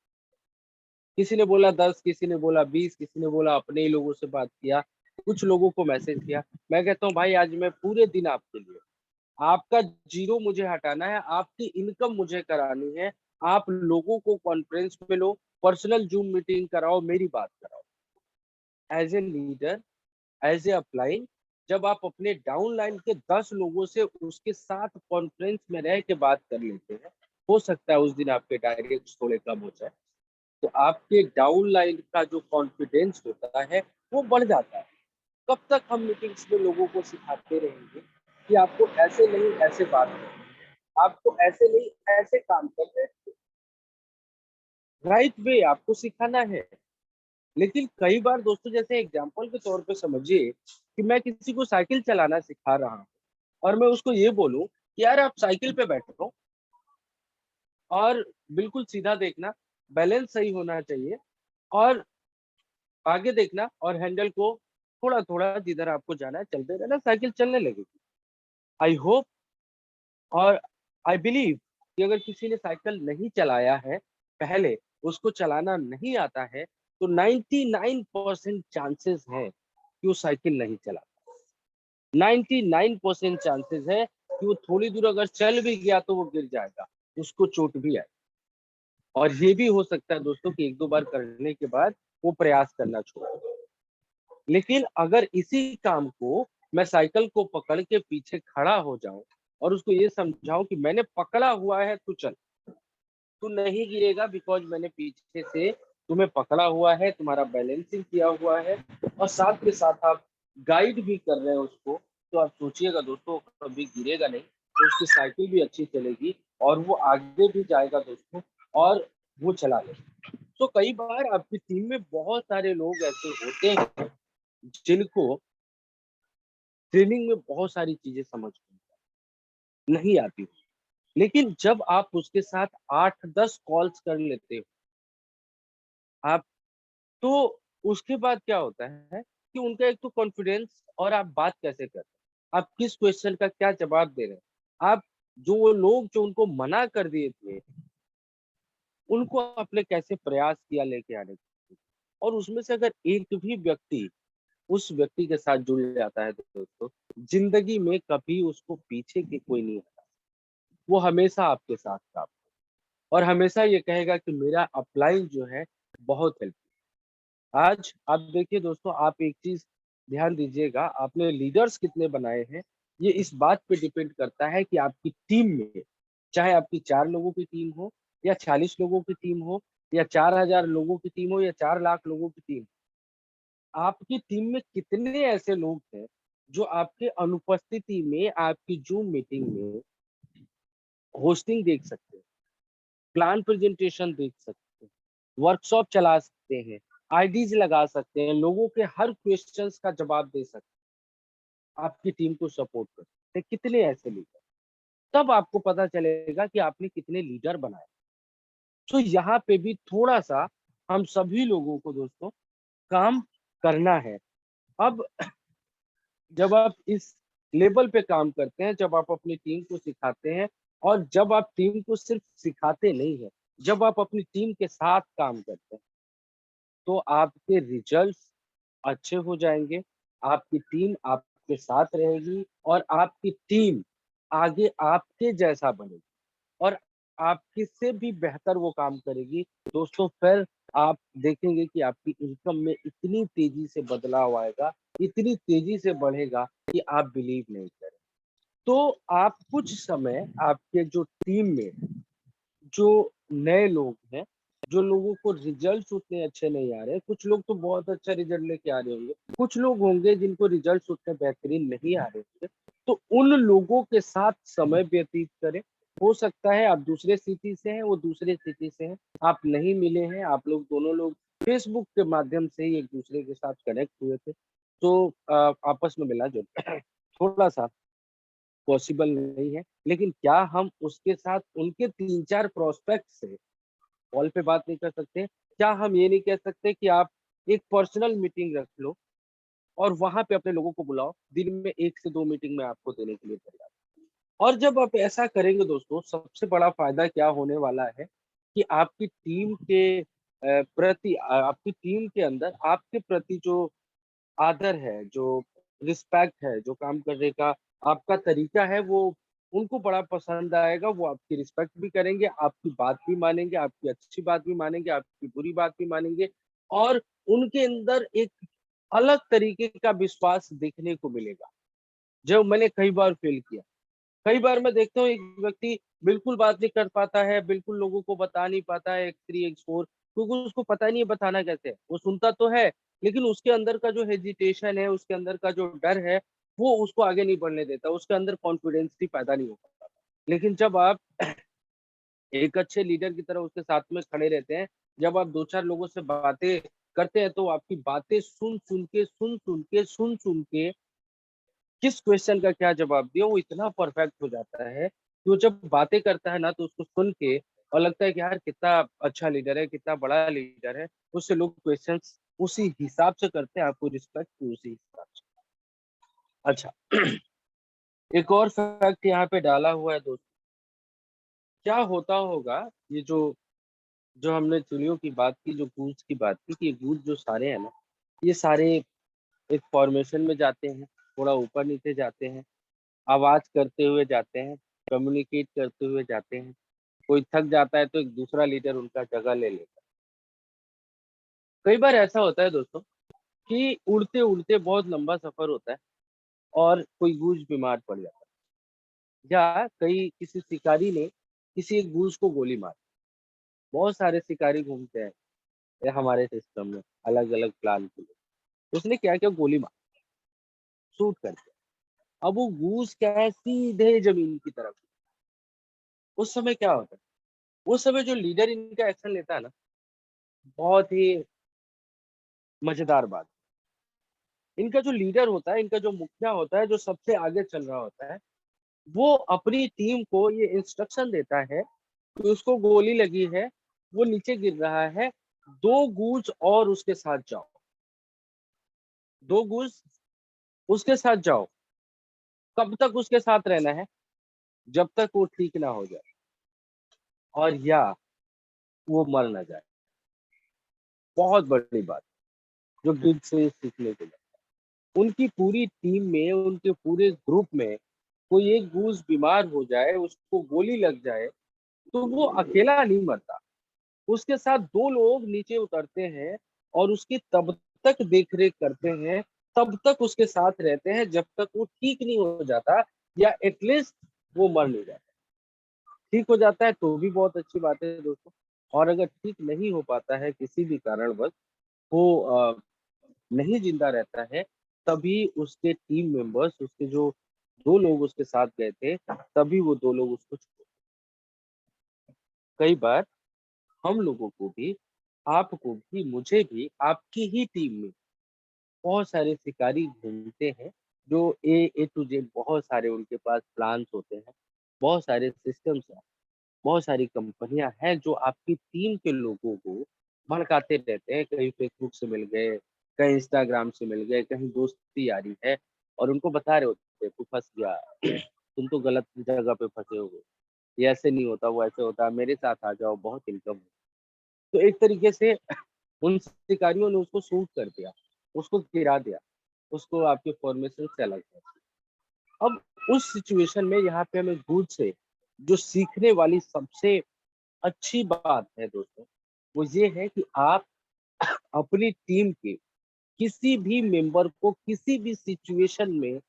D: किसी ने बोला 10, किसी ने बोला 20, किसी ने बोला अपने ही लोगों से बात किया, कुछ लोगों को मैसेज किया। मैं कहता हूँ भाई आज मैं पूरे दिन आपके लिए, आपका जीरो मुझे हटाना है, आपकी इनकम मुझे करानी है। आप लोगों को कॉन्फ्रेंस में लो, पर्सनल जूम मीटिंग कराओ, मेरी बात कराओ। As a leader, as a upline, जब आप अपने डाउन लाइन के 10 लोगों से उसके साथ कॉन्फ्रेंस में रह के बात कर लेते हैं, हो सकता है उस दिन आपके डायरेक्ट थोड़े कम हो जाए, तो आपके डाउन लाइन का जो कॉन्फिडेंस होता है वो बढ़ जाता है। कब तक हम मीटिंग्स में लोगों को सिखाते रहेंगे कि आपको ऐसे नहीं ऐसे बात करनी है, आपको ऐसे नहीं ऐसे काम करना है, राइट वे आपको सिखाना है। लेकिन कई बार दोस्तों, जैसे एग्जांपल के तौर पे समझिए कि मैं किसी को साइकिल चलाना सिखा रहा हूँ और मैं उसको ये बोलूं कि यार आप साइकिल पे बैठो और बिल्कुल सीधा देखना, बैलेंस सही होना चाहिए और आगे देखना और हैंडल को थोड़ा थोड़ा जिधर आपको जाना है चलते रहना, साइकिल चलने लगेगी। आई होप और आई बिलीव कि अगर किसी ने साइकिल नहीं चलाया है पहले, उसको चलाना नहीं आता है, तो 99% चांसेस है कि वो साइकिल नहीं चला। 99% चांसेस है कि वो थोड़ी दूर अगर चल भी गया तो वो गिर जाएगा, उसको चोट भी आए। और ये भी हो सकता है दोस्तों कि एक दो बार करने के बाद वो प्रयास करना छोड़ दे। लेकिन अगर इसी काम को मैं साइकिल को पकड़ के पीछे खड़ा हो जाऊं और उसको ये समझाऊं कि मैंने पकड़ा हुआ है, तू चल, तू नहीं गिरेगा, बिकॉज मैंने पीछे से तुम्हें पकड़ा हुआ है, तुम्हारा बैलेंसिंग किया हुआ है और साथ के साथ आप गाइड भी कर रहे हैं उसको, तो आप सोचिएगा दोस्तों कभी गिरेगा नहीं, तो उसकी साइकिल भी अच्छी चलेगी और वो आगे भी जाएगा दोस्तों और वो चला लेगा। तो कई बार आपकी टीम में बहुत सारे लोग ऐसे होते हैं जिनको ट्रेनिंग में बहुत सारी चीजें समझ में नहीं आती, लेकिन जब आप उसके साथ 8-10 कॉल्स कर लेते हो आप, तो उसके बाद क्या होता है कि उनका एक तो कॉन्फिडेंस, और आप बात कैसे कर रहे हैं, आप किस क्वेश्चन का क्या जवाब दे रहे हैं, आप जो वो लोग जो उनको मना कर दिए थे उनको आपने कैसे प्रयास किया लेके आने का। और उसमें से अगर एक भी व्यक्ति उस व्यक्ति के साथ जुड़ जाता है तो दोस्तों, जिंदगी में कभी उसको पीछे के कोई नहीं हटा, वो हमेशा आपके साथ था और हमेशा ये कहेगा कि मेरा अपलाइन जो है बहुत हेल्प। आज आप देखिए दोस्तों, आप एक चीज ध्यान दीजिएगा, आपने लीडर्स कितने बनाए हैं ये इस बात पे डिपेंड करता है कि आपकी टीम में, चाहे आपकी 4 लोगों की टीम हो या 40 लोगों की टीम हो या 4000 लोगों की टीम हो या 4 लाख लोगों की टीम, आपकी टीम में कितने ऐसे लोग हैं जो आपके अनुपस्थिति में आपकी जूम मीटिंग में होस्टिंग देख सकते हैं, प्लान प्रेजेंटेशन देख सकते हैं, वर्कशॉप चला सकते हैं, आईडीज लगा सकते हैं, लोगों के हर क्वेश्चंस का जवाब दे सकते हैं, आपकी टीम को सपोर्ट कर सकते हैं, कितने ऐसे लीडर। तब आपको पता चलेगा कि आपने कितने लीडर बनाए। तो यहाँ पे भी थोड़ा सा हम सभी लोगों को दोस्तों काम करना है। अब जब आप इस लेवल पे काम करते हैं, जब आप अपनी टीम को सिखाते हैं और जब आप टीम को सिर्फ सिखाते नहीं है, जब आप अपनी टीम के साथ काम करते हैं, तो आपके रिजल्ट्स अच्छे हो जाएंगे, आपकी टीम आपके साथ रहेगी और आपकी टीम आगे आपके जैसा बनेगी और आपके से भी बेहतर वो काम करेगी। दोस्तों फिर आप देखेंगे कि आपकी इनकम में इतनी तेजी से बदलाव आएगा, इतनी तेजी से बढ़ेगा कि आप बिलीव नहीं करें। तो आप कुछ समय आपके जो टीम में जो नए लोग हैं, जो लोगों को रिजल्ट्स उतने अच्छे नहीं आ रहे, कुछ लोग तो बहुत अच्छा रिजल्ट लेके आ रहे होंगे, कुछ लोग होंगे जिनको रिजल्ट्स उतने बेहतरीन नहीं आ रहे होंगे, तो उन लोगों के साथ समय व्यतीत करें। हो सकता है आप दूसरे सिटी से हैं, वो दूसरे सिटी से हैं, आप नहीं मिले हैं, आप लोग दोनों लोग फेसबुक के माध्यम से ही एक दूसरे के साथ कनेक्ट हुए थे, तो आपस में मिला जो थोड़ा सा पॉसिबल नहीं है, लेकिन क्या हम उसके साथ उनके 3-4 प्रोस्पेक्ट से कॉल पे बात नहीं कर सकते? क्या हम ये नहीं कह सकते कि आप एक पर्सनल मीटिंग रख लो और वहां पे अपने लोगों को बुलाओ, दिन में 1 से 2 मीटिंग में आपको देने के लिए तैयार। और जब आप ऐसा करेंगे दोस्तों, सबसे बड़ा फायदा क्या होने वाला है कि आपकी टीम के प्रति आपकी टीम के अंदर आपके प्रति जो आदर है, जो रिस्पेक्ट है, जो काम करने का आपका तरीका है, वो उनको बड़ा पसंद आएगा। वो आपकी रिस्पेक्ट भी करेंगे, आपकी बात भी मानेंगे, आपकी अच्छी बात भी मानेंगे, आपकी बुरी बात भी मानेंगे और उनके अंदर एक अलग तरीके का विश्वास देखने को मिलेगा, जो मैंने कई बार फ़ील किया। कई बार मैं देखता हूँ एक व्यक्ति बिल्कुल बात नहीं कर पाता है, बिल्कुल लोगों को बता नहीं पाता है X3 X4 क्योंकि उसको पता नहीं है बताना कैसे है। वो सुनता तो है, लेकिन उसके अंदर का जो हेजिटेशन है, उसके अंदर का जो डर है, वो उसको आगे नहीं बढ़ने देता, उसके अंदर कॉन्फिडेंस ही पैदा नहीं हो पाता। लेकिन जब आप एक अच्छे लीडर की तरह उसके साथ में खड़े रहते हैं, जब आप 2-4 लोगों से बातें करते हैं, तो आपकी बातें सुन-सुन के किस क्वेश्चन का क्या जवाब दिया वो इतना परफेक्ट हो जाता है कि वो जब बातें करता है ना तो उसको सुन के और लगता है कि यार कितना अच्छा लीडर है, कितना बड़ा लीडर है। उससे लोग क्वेश्चंस उसी हिसाब से करते हैं, आपको रिस्पेक्ट भी उसी हिसाब से। अच्छा, एक और फैक्ट यहाँ पे डाला हुआ है दोस्तों, क्या होता होगा ये जो जो हमने चिड़ियों की बात की, जो गूज की बात की कि ये गूज जो सारे हैं ना, ये सारे एक फॉर्मेशन में जाते हैं, थोड़ा ऊपर नीचे जाते हैं, आवाज करते हुए जाते हैं, कम्युनिकेट करते हुए जाते हैं। कोई थक जाता है तो एक दूसरा लीडर उनका जगह ले लेता है। कई बार ऐसा होता है दोस्तों कि उड़ते-उड़ते बहुत लंबा सफर होता है और कोई गूंज बीमार पड़ जाता है या कई किसी शिकारी ने किसी एक गूंज को गोली मार दी। बहुत सारे शिकारी घूमते हैं हमारे सिस्टम में अलग-अलग प्लान के लिए। उसने क्या किया गोली मार शूट कर दिया। अब वो गूंज क्या है सीधे जमीन की तरफ। उस समय क्या होता है? उस समय जो लीडर इनका एक्शन लेता है ना, बहुत ही मजेदार बात। इनका जो लीडर होता है, इनका जो मुखिया होता है, जो सबसे आगे चल रहा होता है, वो अपनी टीम को ये इंस्ट्रक्शन देता है कि उसको गोली लगी है, वो नीचे गिर रहा है, 2 गूंज और उसके साथ जाओ, 2 गूंज उसके साथ जाओ। कब तक उसके साथ रहना है? जब तक वो ठीक ना हो जाए और या वो मर ना जाए। बहुत बड़ी बात, जो गिद्ध से सीखने को मिला। उनकी पूरी टीम में, उनके पूरे ग्रुप में कोई एक गूंज बीमार हो जाए, उसको गोली लग जाए, तो वो अकेला नहीं मरता। उसके साथ 2 लोग नीचे उतरते हैं और उसकी तब तक देख-रेख करते हैं, तब तक उसके साथ रहते हैं जब तक वो ठीक नहीं हो जाता या एटलीस्ट वो मर नहीं जाता। ठीक हो जाता है तो भी बहुत अच्छी बात है दोस्तों और अगर ठीक नहीं हो पाता है किसी भी कारणवश वो नहीं ज़िंदा रहता है, तभी उसके टीम मेंबर्स उसके जो 2 लोग उसके साथ गए थे, तभी वो 2 लोग उसको कई बार हम लोगों को भी, आपको भी, मुझे भी, आपकी ही टीम में बहुत सारे शिकारी घूमते हैं, जो ए टू जेड बहुत सारे उनके पास प्लान्स होते हैं, बहुत सारे सिस्टम्स हैं, बहुत सारी कंपनियाँ हैं जो आपकी टीम के लोगों को भड़काते रहते हैं, कहीं फेसबुक से मिल गए, कहीं इंस्टाग्राम से मिल गए, कहीं दोस्ती यारी है और उनको बता रहे होते हैं, "तू फँस गया, तुम तो गलत जगह पे फँसे हो, ये ऐसे नहीं होता, वो ऐसे होता है, मेरे साथ आ जाओ, बहुत इनकम है।" तो एक तरीके से उन शिकारियों ने उसको शूट कर दिया, उसको गिरा दिया, उसको आपके फॉर्मेशन से अलग कर दिया। अब उस सिचुएशन में यहाँ पे हमें खुद से जो सीखने वाली सबसे अच्छी बात है दोस्तों, वो ये है कि आप अपनी टीम के किसी भी मेंबर को किसी भी सिचुएशन में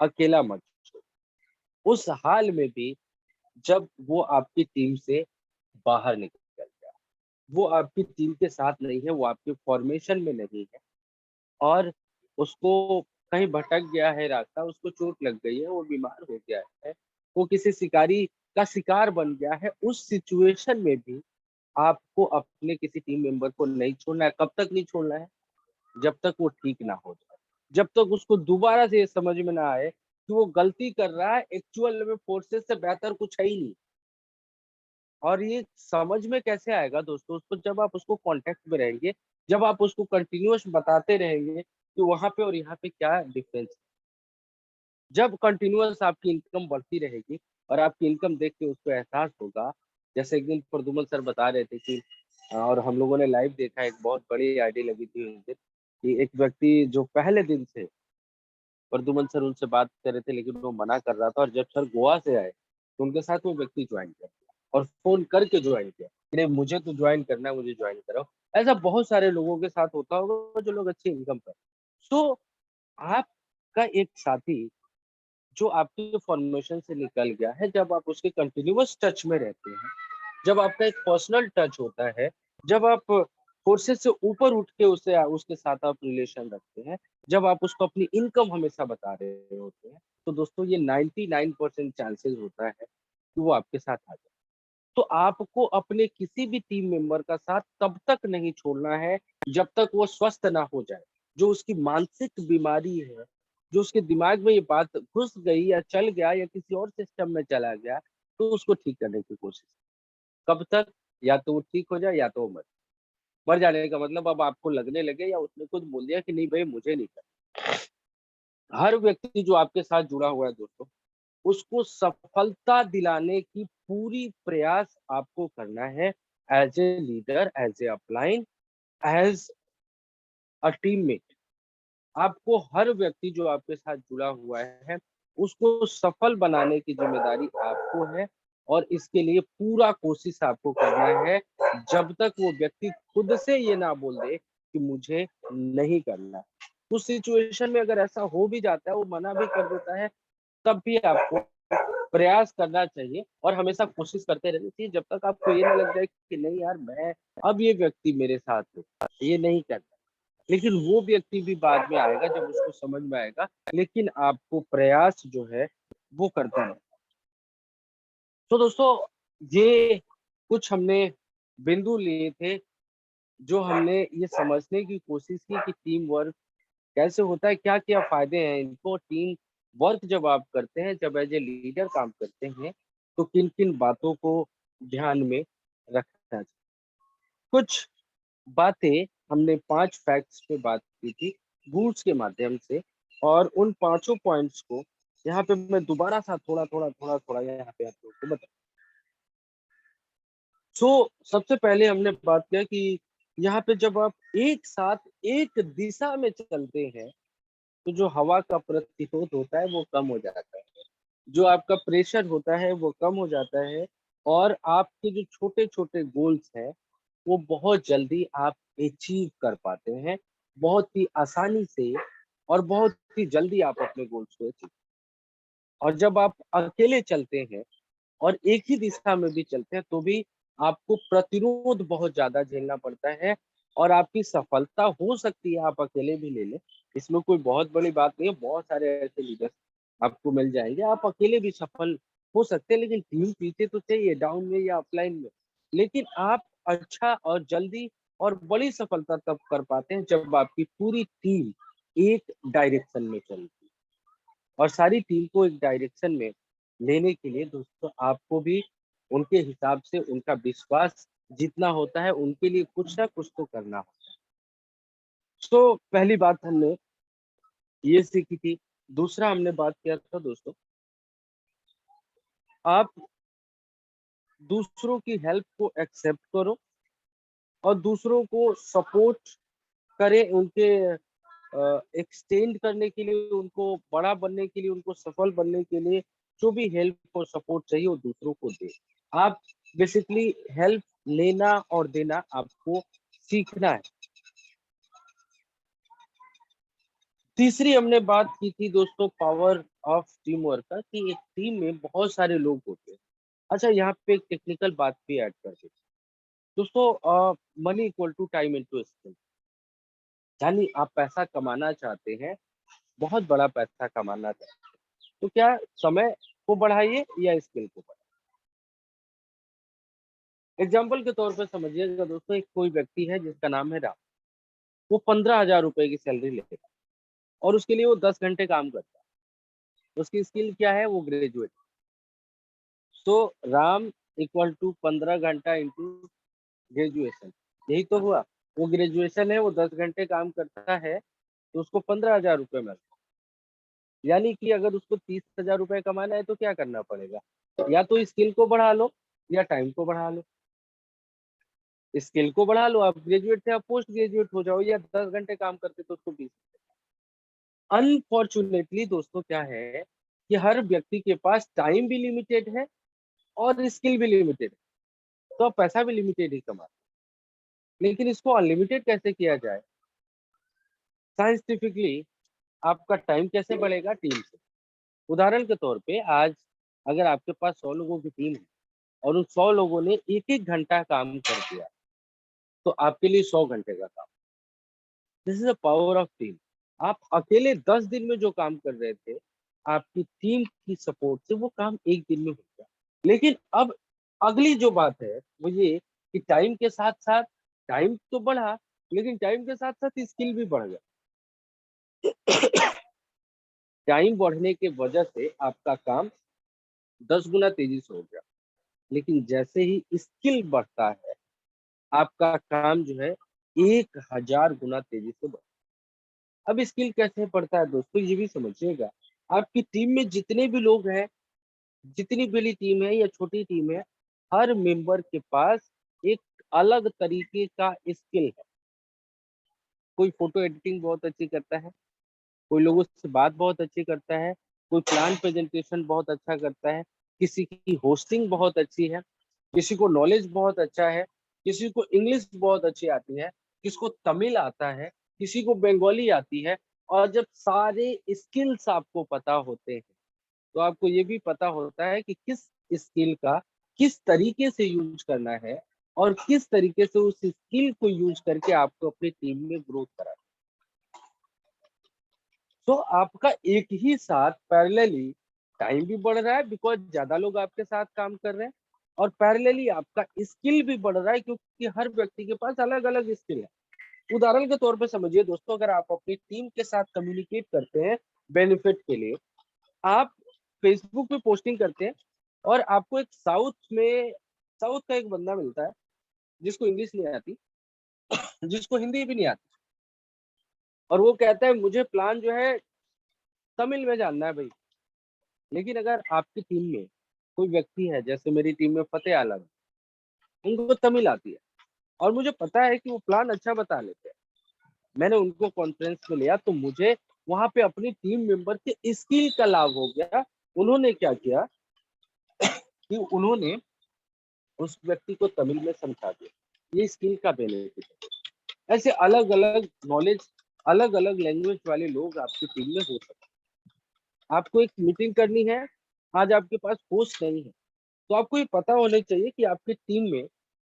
D: अकेला मत छोड़ो। उस हाल में भी जब वो आपकी टीम से बाहर निकल गया, वो आपकी टीम के साथ नहीं है, वो आपके फॉर्मेशन में नहीं है और उसको कहीं भटक गया है रास्ता, उसको चोट लग गई है, वो बीमार हो गया है, वो किसी शिकारी का शिकार बन गया है, उस सिचुएशन में भी आपको अपने किसी टीम मेंबर को नहीं छोड़ना है। कब तक नहीं छोड़ना है? जब तक वो ठीक ना हो जाए। जब तक उसको दोबारा से ये समझ में ना आए कि वो गलती कर रहा है, एक्चुअल में फोर्सेस से बेहतर कुछ है ही नहीं। और ये समझ में कैसे आएगा दोस्तों? उसको जब आप उसको कॉन्टेक्ट में रहेंगे, जब आप उसको कंटिन्यूअस बताते रहेंगे कि वहां पे और यहाँ पे क्या डिफरेंस है। जब कंटिन्यूअस आपकी इनकम बढ़ती रहेगी और आपकी इनकम देख के उसको एहसास होगा, जैसे एक दिन प्रदुमन सर बता रहे थे कि और हम लोगों ने लाइव देखा, एक बहुत बड़ी आईडी लगी थी उस दिन कि एक व्यक्ति जो पहले दिन से प्रदुमन सर उनसे बात कर रहे थे लेकिन वो मना कर रहा था, और जब सर गोवा से आए तो उनके साथ वो व्यक्ति ज्वाइन कर दिया और फोन करके ज्वाइन किया कि नहीं मुझे तो ज्वाइन करना है, मुझे ज्वाइन कराओ। ऐसा बहुत सारे लोगों के साथ होता होगा जो लोग अच्छी इनकम कर। सो आपका एक साथी जो आपके फॉर्मेशन से निकल गया है, जब आप उसके कंटिन्यूअस टच में रहते हैं, जब आपका एक पर्सनल टच होता है, जब आप फोर्सेस से ऊपर उठ के उसे उसके साथ आप रिलेशन रखते हैं, जब आप उसको अपनी इनकम हमेशा बता रहे होते हैं, तो दोस्तों ये 99% चांसेस होता है कि वो आपके साथ आ जाए। तो आपको अपने किसी भी टीम मेंबर का साथ तब तक नहीं छोड़ना है जब तक वो स्वस्थ ना हो जाए। जो उसकी मानसिक बीमारी है, जो उसके दिमाग में ये बात घुस गई या चल गया या किसी और सिस्टम में चला गया, तो उसको ठीक करने की कोशिश। कब तक? या तो वो ठीक हो जाए या तो वो मर। मर जाने का मतलब अब आपको लगने लगे या उसने खुद बोल दिया कि नहीं भाई मुझे नहीं करना। हर व्यक्ति जो आपके साथ जुड़ा हुआ है दोस्तों, उसको सफलता दिलाने की पूरी प्रयास आपको करना है, as a leader, as a upline, as a teammate. आपको हर व्यक्ति जो आपके साथ जुड़ा हुआ है उसको सफल बनाने की जिम्मेदारी आपको है, और इसके लिए पूरा कोशिश आपको करना है जब तक वो व्यक्ति खुद से ये ना बोल दे कि मुझे नहीं करना। उस सिचुएशन में अगर ऐसा हो भी जाता है, वो मना भी कर देता है, तब भी आपको प्रयास करना चाहिए और हमेशा कोशिश करते रहना चाहिए जब तक आपको ये ना लग जाए कि नहीं यार मैं अब ये व्यक्ति मेरे साथ है, ये नहीं करना। लेकिन वो व्यक्ति भी बाद में आएगा जब उसको समझ में आएगा, लेकिन आपको प्रयास जो है वो करता है। तो दोस्तों ये कुछ हमने बिंदु लिए थे जो हमने ये समझने की कोशिश की कि टीम वर्क कैसे होता है, क्या क्या फायदे हैं इनको। टीम वर्क जब आप करते हैं, जब एज ए लीडर काम करते हैं, तो किन किन बातों को ध्यान में रखना चाहिए। कुछ बातें हमने 5 फैक्ट्स पे बात की थी रूल्स के माध्यम से, और उन पांचों पॉइंट्स को यहाँ पे मैं दोबारा सा थोड़ा यहाँ पे आप लोगों को बता। सो सबसे पहले हमने बात किया कि यहाँ पे जब आप एक साथ एक दिशा में चलते हैं तो जो हवा का प्रतिरोध होता है वो कम हो जाता है, जो आपका प्रेशर होता है वो कम हो जाता है, और आपके जो छोटे छोटे गोल्स हैं वो बहुत जल्दी आप अचीव कर पाते हैं, बहुत ही आसानी से, और बहुत ही जल्दी आप अपने गोल्स को अचीव। और जब आप अकेले चलते हैं और एक ही दिशा में भी चलते हैं तो भी आपको प्रतिरोध बहुत ज्यादा झेलना पड़ता है, और आपकी सफलता हो सकती है आप अकेले भी ले लें, इसमें कोई बहुत बड़ी बात नहीं है। बहुत सारे ऐसे लीडर्स आपको मिल जाएंगे, आप अकेले भी सफल हो सकते हैं, लेकिन टीम पीछे तो चाहिए, डाउन में या अपलाइन में। लेकिन आप अच्छा और जल्दी और बड़ी सफलता तब कर पाते हैं जब आपकी पूरी टीम एक डायरेक्शन में चलती है। और सारी टीम को एक डायरेक्शन में लेने के लिए दोस्तों आपको भी उनके हिसाब से उनका विश्वास जितना होता है उनके लिए कुछ ना कुछ तो करना होता है। तो पहली बात हमने ये सीखी थी। दूसरा हमने बात किया था दोस्तों, आप दूसरों की हेल्प को एक्सेप्ट करो और दूसरों को सपोर्ट करें, उनके एक्सटेंड करने के लिए, उनको बड़ा बनने के लिए, उनको सफल बनने के लिए जो भी हेल्प और सपोर्ट चाहिए वो दूसरों को दे। आप बेसिकली हेल्प लेना और देना आपको सीखना है। तीसरी हमने बात की थी दोस्तों पावर ऑफ टीम वर्क का, कि एक टीम में बहुत सारे लोग होते हैं। अच्छा यहाँ पे एक टेक्निकल बात भी ऐड कर देते हैं दोस्तों। Money equal to time into skill, यानी आप पैसा कमाना चाहते हैं, बहुत बड़ा पैसा कमाना चाहते हैं, तो क्या समय को बढ़ाइए या स्किल को बढ़ाइए। एग्जाम्पल के तौर पर समझिएगा दोस्तों, एक कोई व्यक्ति है जिसका नाम है राम, वो 15,000 रुपए की सैलरी लेगा और उसके लिए वो 10 घंटे काम करता है। उसकी स्किल क्या है? वो ग्रेजुएट। तो राम इक्वल टू 15 घंटा इंटू ग्रेजुएशन, यही तो हुआ। वो ग्रेजुएशन है, वो 10 घंटे काम करता है तो उसको 15,000 रुपये मिलता है। यानी कि अगर उसको 30,000 रुपये कमाना है तो क्या करना पड़ेगा, या तो स्किल को बढ़ा लो या टाइम को बढ़ा लो। स्किल को बढ़ा लो, आप ग्रेजुएट थे आप पोस्ट ग्रेजुएट हो जाओ, या 10 घंटे काम करते तो उसको 20। अनफॉर्चुनेटली दोस्तों क्या है कि हर व्यक्ति के पास टाइम भी लिमिटेड है और स्किल भी लिमिटेड है, तो आप पैसा भी लिमिटेड ही कमाते हैं। लेकिन इसको अनलिमिटेड कैसे किया जाए? साइंटिफिकली आपका टाइम कैसे बढ़ेगा? टीम से। उदाहरण के तौर पे आज अगर आपके पास 100 लोगों की टीम है और उन 100 लोगों ने एक एक घंटा काम कर दिया तो आपके लिए 100 घंटे का काम। This is the power of team. आप अकेले 10 दिन में जो काम कर रहे थे, आपकी टीम की सपोर्ट से वो काम एक दिन में हो गया। लेकिन अब अगली जो बात है वो ये कि टाइम के साथ साथ टाइम तो बढ़ा, लेकिन टाइम के साथ साथ स्किल भी बढ़ गया। टाइम बढ़ने के वजह से आपका काम 10 गुना तेजी से हो गया, लेकिन जैसे ही स्किल बढ़ता है आपका काम जो है 1000 गुना तेजी से बढ़। अब स्किल कैसे बढ़ता है दोस्तों, ये भी समझिएगा। आपकी टीम में जितने भी लोग हैं, जितनी बड़ी टीम है या छोटी टीम है, हर मेंबर के पास एक अलग तरीके का स्किल है। कोई फोटो एडिटिंग बहुत अच्छी करता है, कोई लोगों से बात बहुत अच्छी करता है, कोई प्लान प्रेजेंटेशन बहुत अच्छा करता है, किसी की होस्टिंग बहुत अच्छी है, किसी को नॉलेज बहुत अच्छा है, किसी को इंग्लिश बहुत अच्छी आती है, किसी को तमिल आता है, किसी को बंगाली आती है। और जब सारे स्किल्स आपको पता होते हैं तो आपको ये भी पता होता है कि किस स्किल का किस तरीके से यूज करना है और किस तरीके से उस स्किल को यूज करके आपको अपनी टीम में ग्रोथ करा। तो आपका एक ही साथ पैरेलली टाइम भी बढ़ रहा है बिकॉज ज्यादा लोग आपके साथ काम कर रहे हैं, और पैरेलली आपका स्किल भी बढ़ रहा है क्योंकि हर व्यक्ति के पास अलग अलग स्किल है। उदाहरण के तौर पे समझिए दोस्तों, अगर आप अपनी टीम के साथ कम्युनिकेट करते हैं बेनिफिट के लिए, आप फेसबुक पे पोस्टिंग करते हैं और आपको एक साउथ का एक बंदा मिलता है जिसको इंग्लिश नहीं आती, जिसको हिंदी भी नहीं आती, और वो कहता है मुझे प्लान जो है तमिल में जानना है भाई। लेकिन अगर आपकी टीम में कोई व्यक्ति है, जैसे मेरी टीम में फतेह आलम, उनको तमिल आती है और मुझे पता है कि वो प्लान अच्छा बता लेते हैं, मैंने उनको कॉन्फ्रेंस में लिया तो मुझे वहां पे अपनी टीम मेंबर के स्किल का लाभ हो गया। उन्होंने क्या किया कि उन्होंने उस व्यक्ति को तमिल में समझा दिया। ये स्किल का बेनिफिट है। ऐसे अलग अलग नॉलेज, अलग अलग लैंग्वेज वाले लोग आपकी टीम में हो सकते हैं। आपको एक मीटिंग करनी है, आज आपके पास होस्ट नहीं है, तो आपको ये पता होना चाहिए कि आपकी टीम में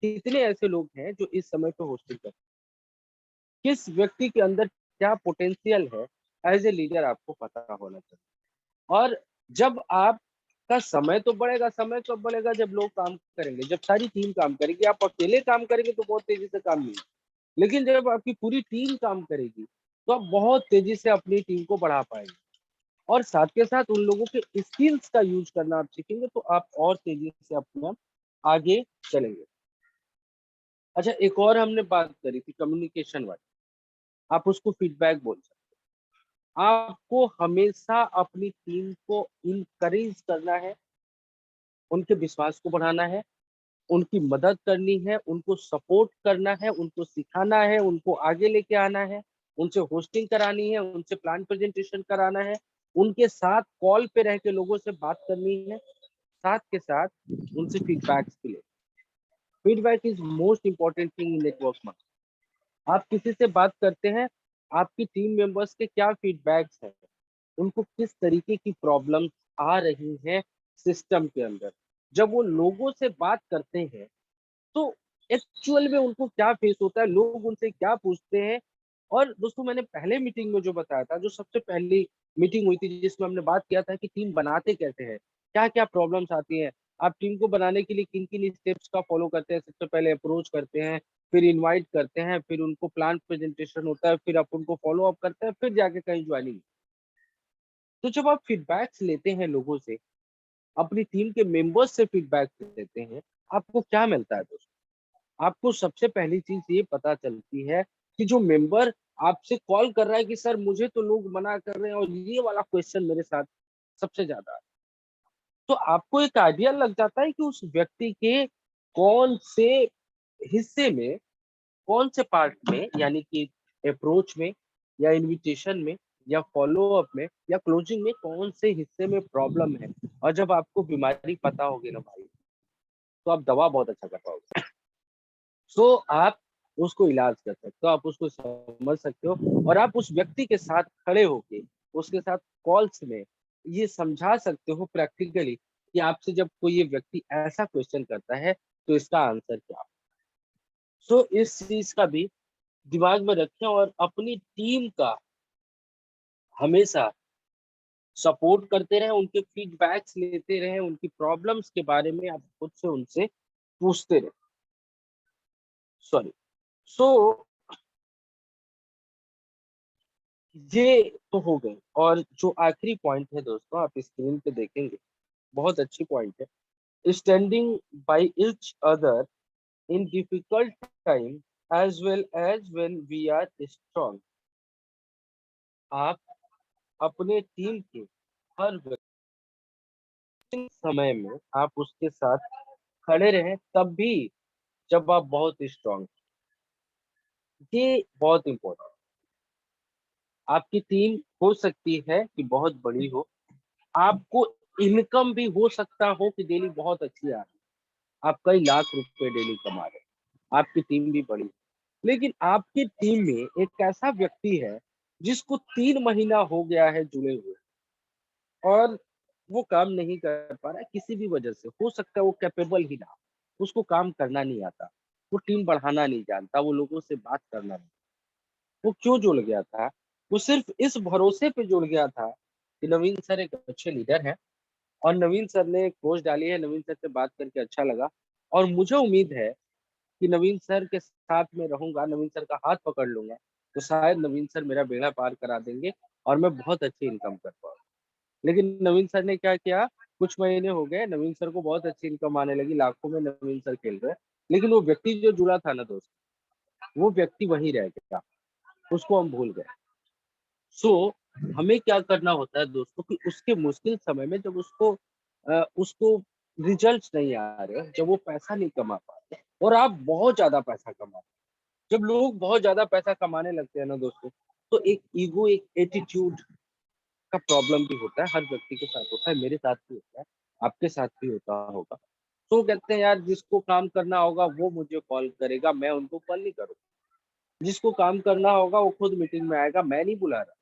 D: कितने ऐसे लोग हैं जो इस समय पे होस्टिंग कर, किस व्यक्ति के अंदर क्या पोटेंशियल है एज ए लीडर, आपको पता होना चाहिए। और जब आपका समय तो बढ़ेगा, समय कब बढ़ेगा? जब लोग काम करेंगे, जब सारी टीम काम करेगी। आप अकेले काम करेंगे तो बहुत तेजी से काम नहीं, लेकिन जब आपकी पूरी टीम काम करेगी तो आप बहुत तेजी से अपनी टीम को बढ़ा पाएंगे, और साथ के साथ उन लोगों के स्किल्स का यूज करना आप सीखेंगे तो आप और तेजी से अपना आगे चलेंगे। अच्छा, एक और हमने बात करी थी कम्युनिकेशन वाली, आप उसको फीडबैक बोल सकते हैं। आपको हमेशा अपनी टीम को इनकरेज करना है, उनके विश्वास को बढ़ाना है, उनकी मदद करनी है, उनको सपोर्ट करना है, उनको सिखाना है, उनको आगे लेके आना है, उनसे होस्टिंग करानी है, उनसे प्लान प्रेजेंटेशन कराना है, उनके साथ कॉल पे रह के लोगों से बात करनी है, साथ के साथ उनसे फीडबैक्स भी ले। Feedback is most important thing in network marketing. आप किसी से बात करते हैं, आपकी टीम मेंबर्स के क्या फीडबैक्स हैं, उनको किस तरीके की प्रॉब्लम्स आ रही हैं सिस्टम के अंदर। जब वो लोगों से बात करते हैं तो एक्चुअल में उनको क्या फेस होता है, लोग उनसे क्या पूछते हैं। और दोस्तों, मैंने पहले मीटिंग में जो बताया था, जो सबसे पहली मीटिंग हुई थी जिसमें हमने बात किया था कि टीम बनाते कैसे हैं, क्या क्या प्रॉब्लम्स आती हैं, आप टीम को बनाने के लिए किन किन स्टेप्स का फॉलो करते हैं। सबसे पहले अप्रोच करते हैं, फिर इनवाइट करते हैं, फिर उनको प्लान प्रेजेंटेशन होता है, फिर आप उनको फॉलो अप करते हैं, फिर जाके कहीं ज्वाइनिंग। तो जब आप फीडबैक्स लेते हैं लोगों से, अपनी टीम के मेंबर्स से फीडबैक लेते हैं, आपको क्या मिलता है दोस्तों? आपको सबसे पहली चीज ये पता चलती है कि जो मेंबर आपसे कॉल कर रहा है कि सर मुझे तो लोग मना कर रहे हैं और ये वाला क्वेश्चन मेरे साथ सबसे ज्यादा है, तो आपको एक आइडिया लग जाता है कि उस व्यक्ति के कौन से हिस्से में, कौन से पार्ट में, यानी कि अप्रोच में या इनविटेशन में या फॉलो अप में या क्लोजिंग में कौन से हिस्से में प्रॉब्लम है। और जब आपको बीमारी पता होगी ना भाई, तो आप दवा बहुत अच्छा कर पाओगे। सो आप उसको इलाज कर सकते हो, आप उसको समझ सकते हो और आप उस व्यक्ति के साथ खड़े होके उसके साथ कॉल्स में ये समझा सकते हो प्रैक्टिकली कि आपसे जब कोई ये व्यक्ति ऐसा क्वेश्चन करता है तो इसका आंसर क्या। सो इस चीज का भी दिमाग में रखें और अपनी टीम का हमेशा सपोर्ट करते रहें, उनके फीडबैक्स लेते रहें, उनकी प्रॉब्लम्स के बारे में आप खुद से उनसे पूछते रहें। सॉरी। सो ये तो हो गए। और जो आखिरी पॉइंट है दोस्तों, आप स्क्रीन पे देखेंगे, बहुत अच्छी पॉइंट है। Standing by each other in difficult time as well as when we are strong. आप अपने टीम के हर समय में आप उसके साथ खड़े रहें, तब भी जब आप बहुत स्ट्रांग। ये बहुत इम्पोर्टेंट। आपकी टीम हो सकती है कि बहुत बड़ी हो, आपको इनकम भी हो सकता हो कि डेली बहुत अच्छी आ रही, आप कई लाख रुपए डेली कमा रहे हैं, आपकी टीम भी बड़ी है, लेकिन आपकी टीम में एक ऐसा व्यक्ति है जिसको 3 महीना हो गया है जुड़े हुए और वो काम नहीं कर पा रहा है किसी भी वजह से। हो सकता है वो कैपेबल ही ना हो, उसको काम करना नहीं आता, वो टीम बढ़ाना नहीं जानता, वो लोगों से बात करना नहीं। वो क्यों जुड़ गया था? वो सिर्फ इस भरोसे पे जुड़ गया था कि नवीन सर एक अच्छे लीडर हैं और नवीन सर ने एक पोस्ट डाली है, नवीन सर से बात करके अच्छा लगा और मुझे उम्मीद है कि नवीन सर के साथ में रहूंगा, नवीन सर का हाथ पकड़ लूंगा, तो शायद नवीन सर मेरा बेड़ा पार करा देंगे और मैं बहुत अच्छी इनकम कर पाऊंगा। लेकिन नवीन सर ने क्या किया, कुछ महीने हो गए, नवीन सर को बहुत अच्छी इनकम आने लगी, लाखों में नवीन सर खेल रहे हैं, लेकिन वो व्यक्ति जो जुड़ा था ना दोस्त, वो व्यक्ति वहीं रह गया, उसको हम भूल गए। सो हमें क्या करना होता है दोस्तों कि उसके मुश्किल समय में जब उसको रिजल्ट्स नहीं आ रहे, जब वो पैसा नहीं कमा पा रहे और आप बहुत ज्यादा पैसा कमा रहे, जब लोग बहुत ज्यादा पैसा कमाने लगते हैं ना दोस्तों, तो एक ईगो, एक एटीट्यूड का प्रॉब्लम भी होता है, हर व्यक्ति के साथ होता है, मेरे साथ भी होता है, आपके साथ भी होता होगा। तो कहते हैं यार जिसको काम करना होगा वो मुझे कॉल करेगा, मैं उनको कॉल नहीं करूँगा, जिसको काम करना होगा वो खुद मीटिंग में आएगा, मैं नहीं बुला रहा।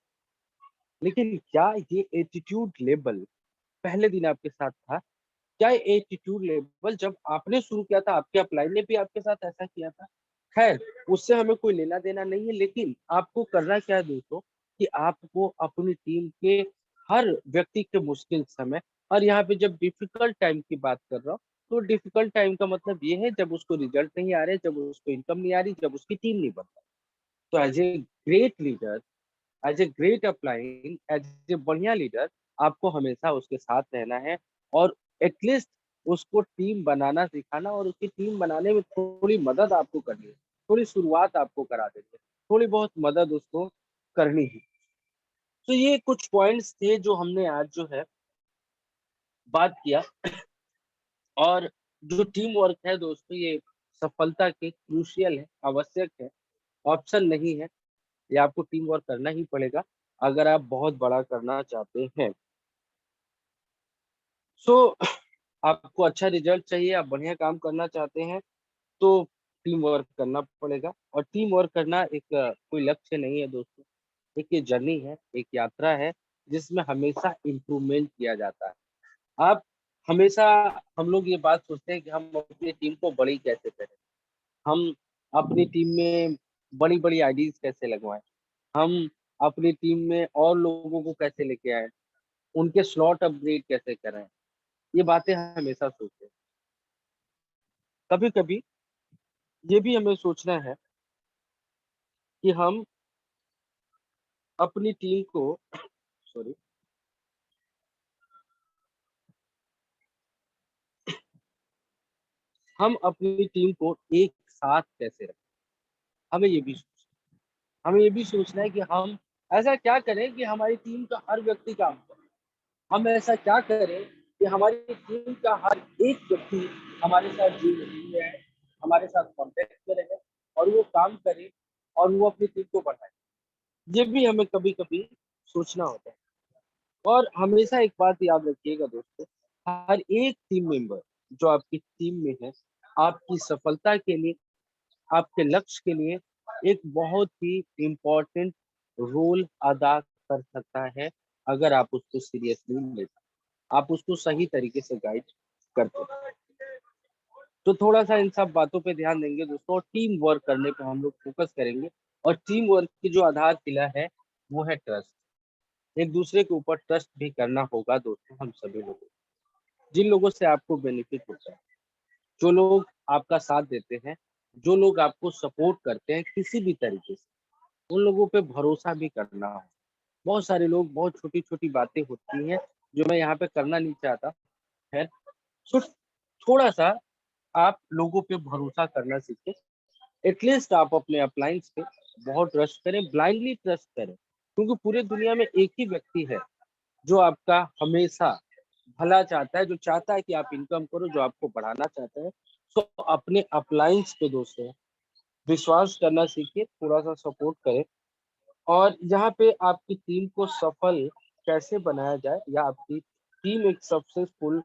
D: लेकिन क्या ये एटीट्यूड लेवल पहले दिन आपके साथ था? क्या एटीट्यूड लेवल जब आपने शुरू किया था आपके अपलाइन ने भी आपके साथ ऐसा किया था? खैर, उससे हमें कोई लेना देना नहीं है, लेकिन आपको करना क्या है दोस्तों कि आपको अपनी टीम के हर व्यक्ति के मुश्किल समय, और यहाँ पे जब डिफिकल्ट टाइम की बात कर रहा हूँ, तो डिफिकल्ट टाइम का मतलब ये है जब उसको रिजल्ट नहीं आ रहे, जब उसको इनकम नहीं आ रही, जब उसकी टीम नहीं बन रही। तो as a great leader, as a great upline, as a बढ़िया लीडर, आपको हमेशा उसके साथ रहना है और एटलीस्ट उसको टीम बनाना सिखाना और उसकी टीम बनाने में थोड़ी मदद आपको करनी है, थोड़ी शुरुआत आपको करा देनी है, थोड़ी बहुत मदद उसको करनी है। तो ये कुछ पॉइंट्स थे जो हमने आज जो है बात किया। और जो टीम वर्क है दोस्तों, ये सफलता के क्रूशियल है, आवश्यक है, ऑप्शन नहीं है। ये आपको टीम वर्क करना ही पड़ेगा अगर आप बहुत बड़ा करना चाहते हैं। सो आपको अच्छा रिजल्ट चाहिए, आप बढ़िया काम करना चाहते हैं, तो टीम वर्क करना पड़ेगा। और टीम वर्क करना एक कोई लक्ष्य नहीं है दोस्तों, एक ये जर्नी है, एक यात्रा है जिसमें हमेशा इम्प्रूवमेंट किया जाता है। आप हमेशा, हम लोग ये बात सोचते हैं कि हम अपनी टीम को बड़ी कैसे करें, हम अपनी टीम में बड़ी बड़ी आईडीज कैसे लगवाएं, हम अपनी टीम में और लोगों को कैसे लेके आए, उनके स्लॉट अपग्रेड कैसे करें, ये बातें हमेशा सोचते हैं। कभी कभी ये भी हमें सोचना है कि हम अपनी टीम को सॉरी हम अपनी टीम को एक साथ कैसे रखें। हमें ये भी सोचना है कि हम ऐसा क्या करें कि हमारी टीम का हर व्यक्ति काम करे। हम ऐसा क्या करें कि हमारी टीम का हर एक व्यक्ति हमारे साथ जुड़ रहे, हमारे साथ कांटेक्ट में रहे और वो काम करे और वो अपनी टीम को बढ़ाए। ये भी हमें कभी कभी सोचना होता है। और हमेशा एक बात याद रखिएगा दोस्तों, हर एक टीम मेंबर जो आपकी टीम में है, आपकी सफलता के लिए, आपके लक्ष्य के लिए एक बहुत ही इम्पोर्टेंट रोल अदा कर सकता है, अगर आप उसको सीरियसली लेते, आप उसको सही तरीके से गाइड करते हैं। तो थोड़ा सा इन सब बातों पे ध्यान देंगे दोस्तों, और टीम वर्क करने पे हम लोग फोकस करेंगे। और टीम वर्क की जो आधार किला है वो है ट्रस्ट। एक दूसरे के ऊपर ट्रस्ट भी करना होगा दोस्तों हम सभी लोगों को। जिन लोगों से आपको बेनिफिट होता है, जो लोग आपका साथ देते हैं, जो लोग आपको सपोर्ट करते हैं किसी भी तरीके से, उन लोगों पे भरोसा भी करना हो। बहुत सारे लोग, बहुत छोटी छोटी बातें होती हैं जो मैं यहाँ पे करना नहीं चाहता है। तो थोड़ा सा आप लोगों पे भरोसा करना सीखें। एटलीस्ट आप अपने अपलाइंस पे बहुत ट्रस्ट करें, ब्लाइंडली ट्रस्ट करें, क्योंकि पूरी दुनिया में एक ही व्यक्ति है जो आपका हमेशा भला चाहता है, जो चाहता है कि आप इनकम करो, जो आपको बढ़ाना चाहता है। तो अपने अपलाइंस पे दोस्तों विश्वास करना सीखिए, थोड़ा सा सपोर्ट करें। और यहाँ पे आपकी टीम को सफल कैसे बनाया जाए, या आपकी टीम एक सक्सेसफुल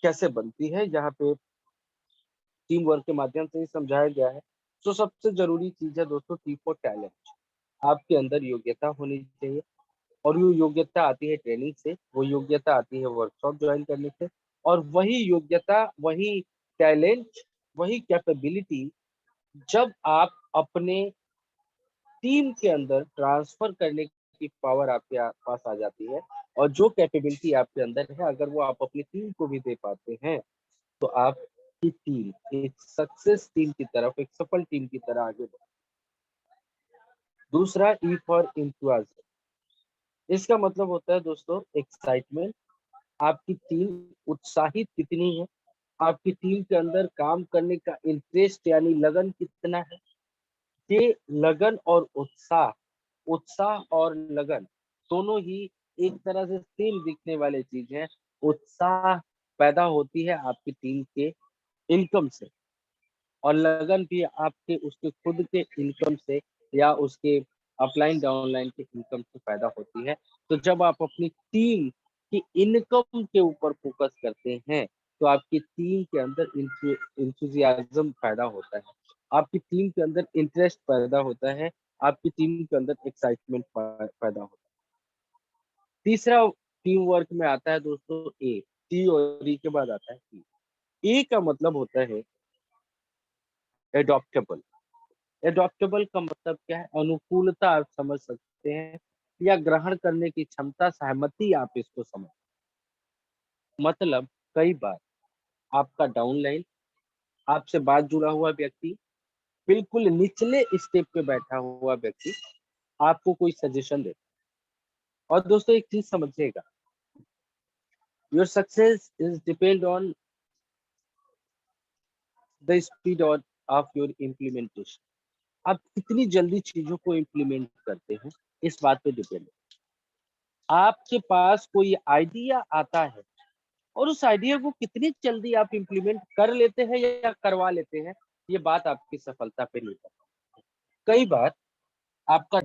D: कैसे बनती है, यहाँ पे टीम वर्क के माध्यम से ही समझाया गया है। तो सबसे जरूरी चीज है दोस्तों टीम फॉर टैलेंट। आपके अंदर योग्यता होनी चाहिए, और वो योग्यता आती है ट्रेनिंग से, वो योग्यता आती है वर्कशॉप ज्वाइन करने से, और वही योग्यता, वही टैलेंट, वही कैपेबिलिटी जब आप अपने टीम के अंदर ट्रांसफर करने की पावर आपके पास आ जाती है, और जो कैपेबिलिटी आपके अंदर है अगर वो आप अपनी टीम को भी दे पाते हैं, तो आपकी टीम एक सक्सेस टीम की तरफ, एक सफल टीम की तरह आगे बढ़े। दूसरा, ई फॉर इंथुजियाज्म। इसका मतलब होता है दोस्तों एक्साइटमेंट। आपकी टीम उत्साहित कितनी है, आपकी टीम के अंदर काम करने का इंटरेस्ट यानी लगन कितना है। ये लगन और उत्साह, उत्साह और लगन दोनों ही एक तरह से सेम दिखने वाले चीज हैं। उत्साह पैदा होती है आपकी टीम के इनकम से, और लगन भी आपके उसके खुद के इनकम से, या उसके अपलाइन डाउनलाइन के इनकम से पैदा होती है। तो जब आप अपनी टीम की इनकम के ऊपर फोकस करते हैं, तो आपकी टीम के अंदर इंथुजियाज्म पैदा होता है, आपकी टीम के अंदर इंटरेस्ट पैदा होता है, आपकी टीम के अंदर एक्साइटमेंट पैदा होता है। तीसरा टीम वर्क में आता है दोस्तों ए। टी और ई के बाद आता है ई। ए का मतलब होता है एडॉप्टेबल। एडॉप्टेबल का मतलब क्या है? अनुकूलता आप समझ सकते हैं, या ग्रहण करने की क्षमता, सहमति आप इसको समझ। मतलब कई बार आपका डाउनलाइन, आपसे बात जुड़ा हुआ व्यक्ति, बिल्कुल निचले स्टेप पे बैठा हुआ व्यक्ति आपको कोई सजेशन देता है। और दोस्तों एक चीज समझिएगा, your success is depend on the speed of your implementation. आप कितनी जल्दी चीजों को इम्प्लीमेंट करते हैं, इस बात पे डिपेंड है। आपके पास कोई आइडिया आता है, और उस आइडिया को कितनी जल्दी आप इम्प्लीमेंट कर लेते हैं या करवा लेते हैं, ये बात आपकी सफलता पे निर्भर है। कई बार आपका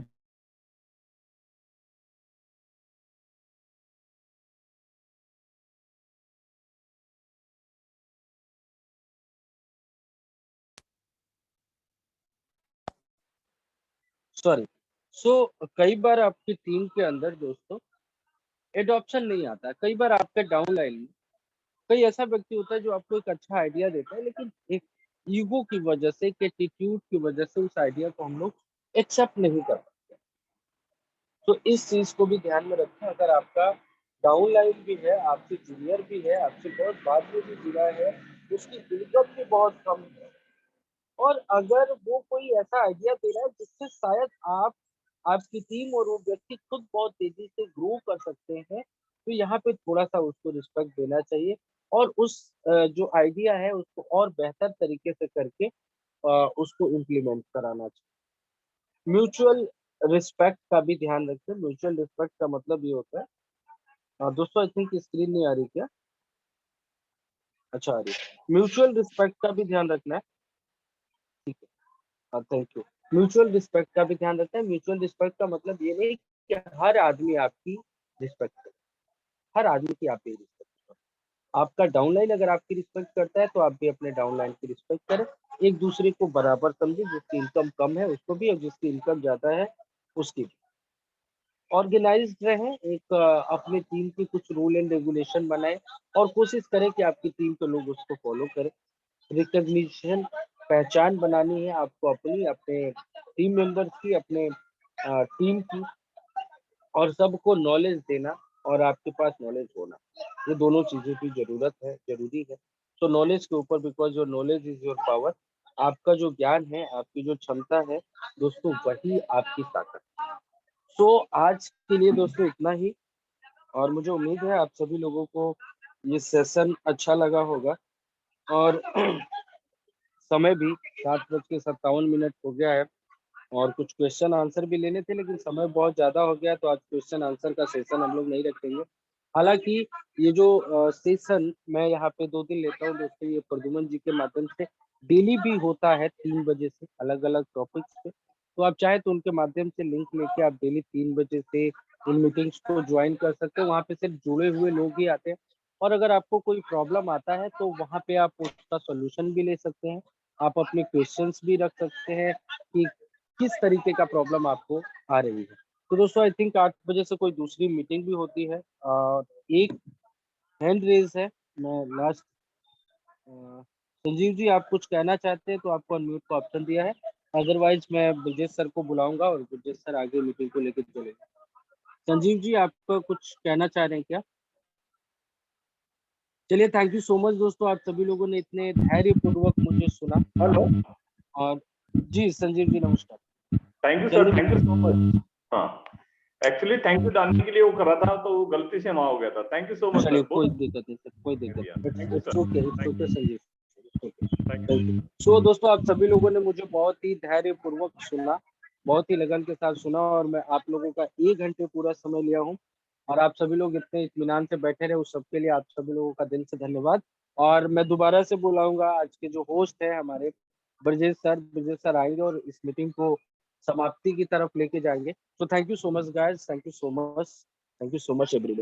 D: सॉरी सो कई बार आपकी टीम के अंदर दोस्तों एडॉप्शन नहीं आता। कई बार आपके डाउनलाइन में कोई ऐसा व्यक्ति होता है जो आपको एक अच्छा आइडिया देता है, लेकिन एक ईगो की वजह से, एक एटीट्यूड की वजह से उस आइडिया को हम लोग एक्सेप्ट नहीं कर पाते। तो इस चीज को भी ध्यान में रखें। अगर आपका डाउनलाइन भी है, आपसे जूनियर भी है, आपसे बहुत बाद में भी जुड़ा है, उसकी इनकम भी बहुत कम है, और अगर वो कोई ऐसा आइडिया दे रहा है जिससे शायद आप, आपकी टीम और वो व्यक्ति खुद बहुत तेजी से ग्रो कर सकते हैं, तो यहाँ पे थोड़ा सा उसको रिस्पेक्ट देना चाहिए। और उस जो आइडिया है उसको और बेहतर तरीके से करके उसको इम्प्लीमेंट कराना चाहिए। म्यूचुअल रिस्पेक्ट का भी ध्यान रखें। म्यूचुअल रिस्पेक्ट का मतलब ये होता है, दोस्तों आई थिंक स्क्रीन नहीं आ रही क्या? अच्छा आ रही है। म्यूचुअल रिस्पेक्ट का भी ध्यान रखना है, ठीक है, थैंक यू। म्यूचुअल रिस्पेक्ट का भी ध्यान रखना है। म्यूचुअल रिस्पेक्ट का मतलब ये नहीं कि हर आदमी आपकी रिस्पेक्ट करे, हर आदमी की आपकी रिस्पेक्ट करे। आपका डाउनलाइन अगर आपकी रिस्पेक्ट करता है तो आप भी अपने डाउनलाइन की रिस्पेक्ट करें। एक दूसरे को बराबर समझे, जिसकी इनकम कम है उसको भी और जिसकी इनकम ज्यादा है उसकी भी। ऑर्गेनाइज्ड रहें, एक अपने टीम की कुछ रूल एंड रेगुलेशन बनाएं और कोशिश करें कि आपकी टीम के लोग उसको फॉलो करें। रिकग्निशन, पहचान बनानी है आपको अपनी, अपने टीम मेंबर्स की, अपने टीम की, और सबको नॉलेज देना और आपके पास नॉलेज होना, ये दोनों चीजों की जरूरत है, जरूरी है। तो नॉलेज के ऊपर, because your knowledge is your power, आपका जो ज्ञान है, आपकी जो क्षमता है दोस्तों, वही आपकी ताकत। तो आज के लिए दोस्तों इतना ही, और मुझे उम्मीद है आप सभी लोगों को ये सेशन अच्छा लगा होगा। और समय भी 7:57 हो गया है और कुछ क्वेश्चन आंसर भी लेने थे, लेकिन समय बहुत ज्यादा हो गया तो आज क्वेश्चन आंसर का सेशन हम लोग नहीं रखेंगे। हालांकि ये जो सेशन मैं यहाँ पे 2 दिन लेता हूँ दोस्तों, ये प्रद्युमन जी के माध्यम से डेली भी होता है 3 बजे से, अलग अलग टॉपिक्स पे। तो आप चाहे तो उनके माध्यम से लिंक लेके आप डेली 3 बजे से इन मीटिंग्स को ज्वाइन कर सकते हैं। वहाँ पे सिर्फ जुड़े हुए लोग ही आते हैं, और अगर आपको कोई प्रॉब्लम आता है तो वहाँ पे आप उसका सोल्यूशन भी ले सकते हैं, आप अपने क्वेश्चंस भी रख सकते हैं कि किस तरीके का प्रॉब्लम आपको आ रही है। तो दोस्तों आई थिंक 8 बजे से कोई दूसरी मीटिंग भी होती है। एक हैंड रेज है, मैं लास्ट, संजीव जी आप कुछ कहना चाहते हैं तो आपको अनम्यूट का ऑप्शन दिया है, अदरवाइज मैं ब्रजेश सर को बुलाऊंगा और ब्रजेश सर आगे मीटिंग को लेकर चलेंगे। संजीव जी आप कुछ कहना चाह रहे हैं क्या? चलिए, थैंक यू सो मच दोस्तों, आप सभी लोगों ने इतने धैर्यपूर्वक मुझे सुना।
E: हेलो,
D: और जी संजीव जी नमस्कार।
E: Thank you sir, thank you so much. हाँ, एक्चुअली थैंक यू डालने के लिए वो कर रहा था तो वो गलती से वहां हो गया था। थैंक यू सो मच
D: चलिए
E: सर।
D: कोई दिक्कत नहीं सर, कोई दिक्कत नहीं,
E: thank you
D: it's
E: sir.
D: Okay, it's
E: thank
D: okay Sanjeev,
E: thank
D: thank you. So दोस्तों आप सभी लोगों ने मुझे बहुत ही धैर्यपूर्वक सुना, बहुत ही लगन के साथ सुना, और मैं आप लोगों का 1 घंटे पूरा समय लिया हूँ, और आप सभी लोग इतने इत्मीनान से बैठे रहे, उस सबके लिए आप सभी लोगों का दिल से धन्यवाद। और मैं दोबारा से बुलाऊंगा, आज के जो होस्ट है हमारे ब्रजेश सर आएंगे और इस मीटिंग को समाप्ति की तरफ लेके जाएंगे। तो thank you so much guys, thank you so much, thank you so much everyone.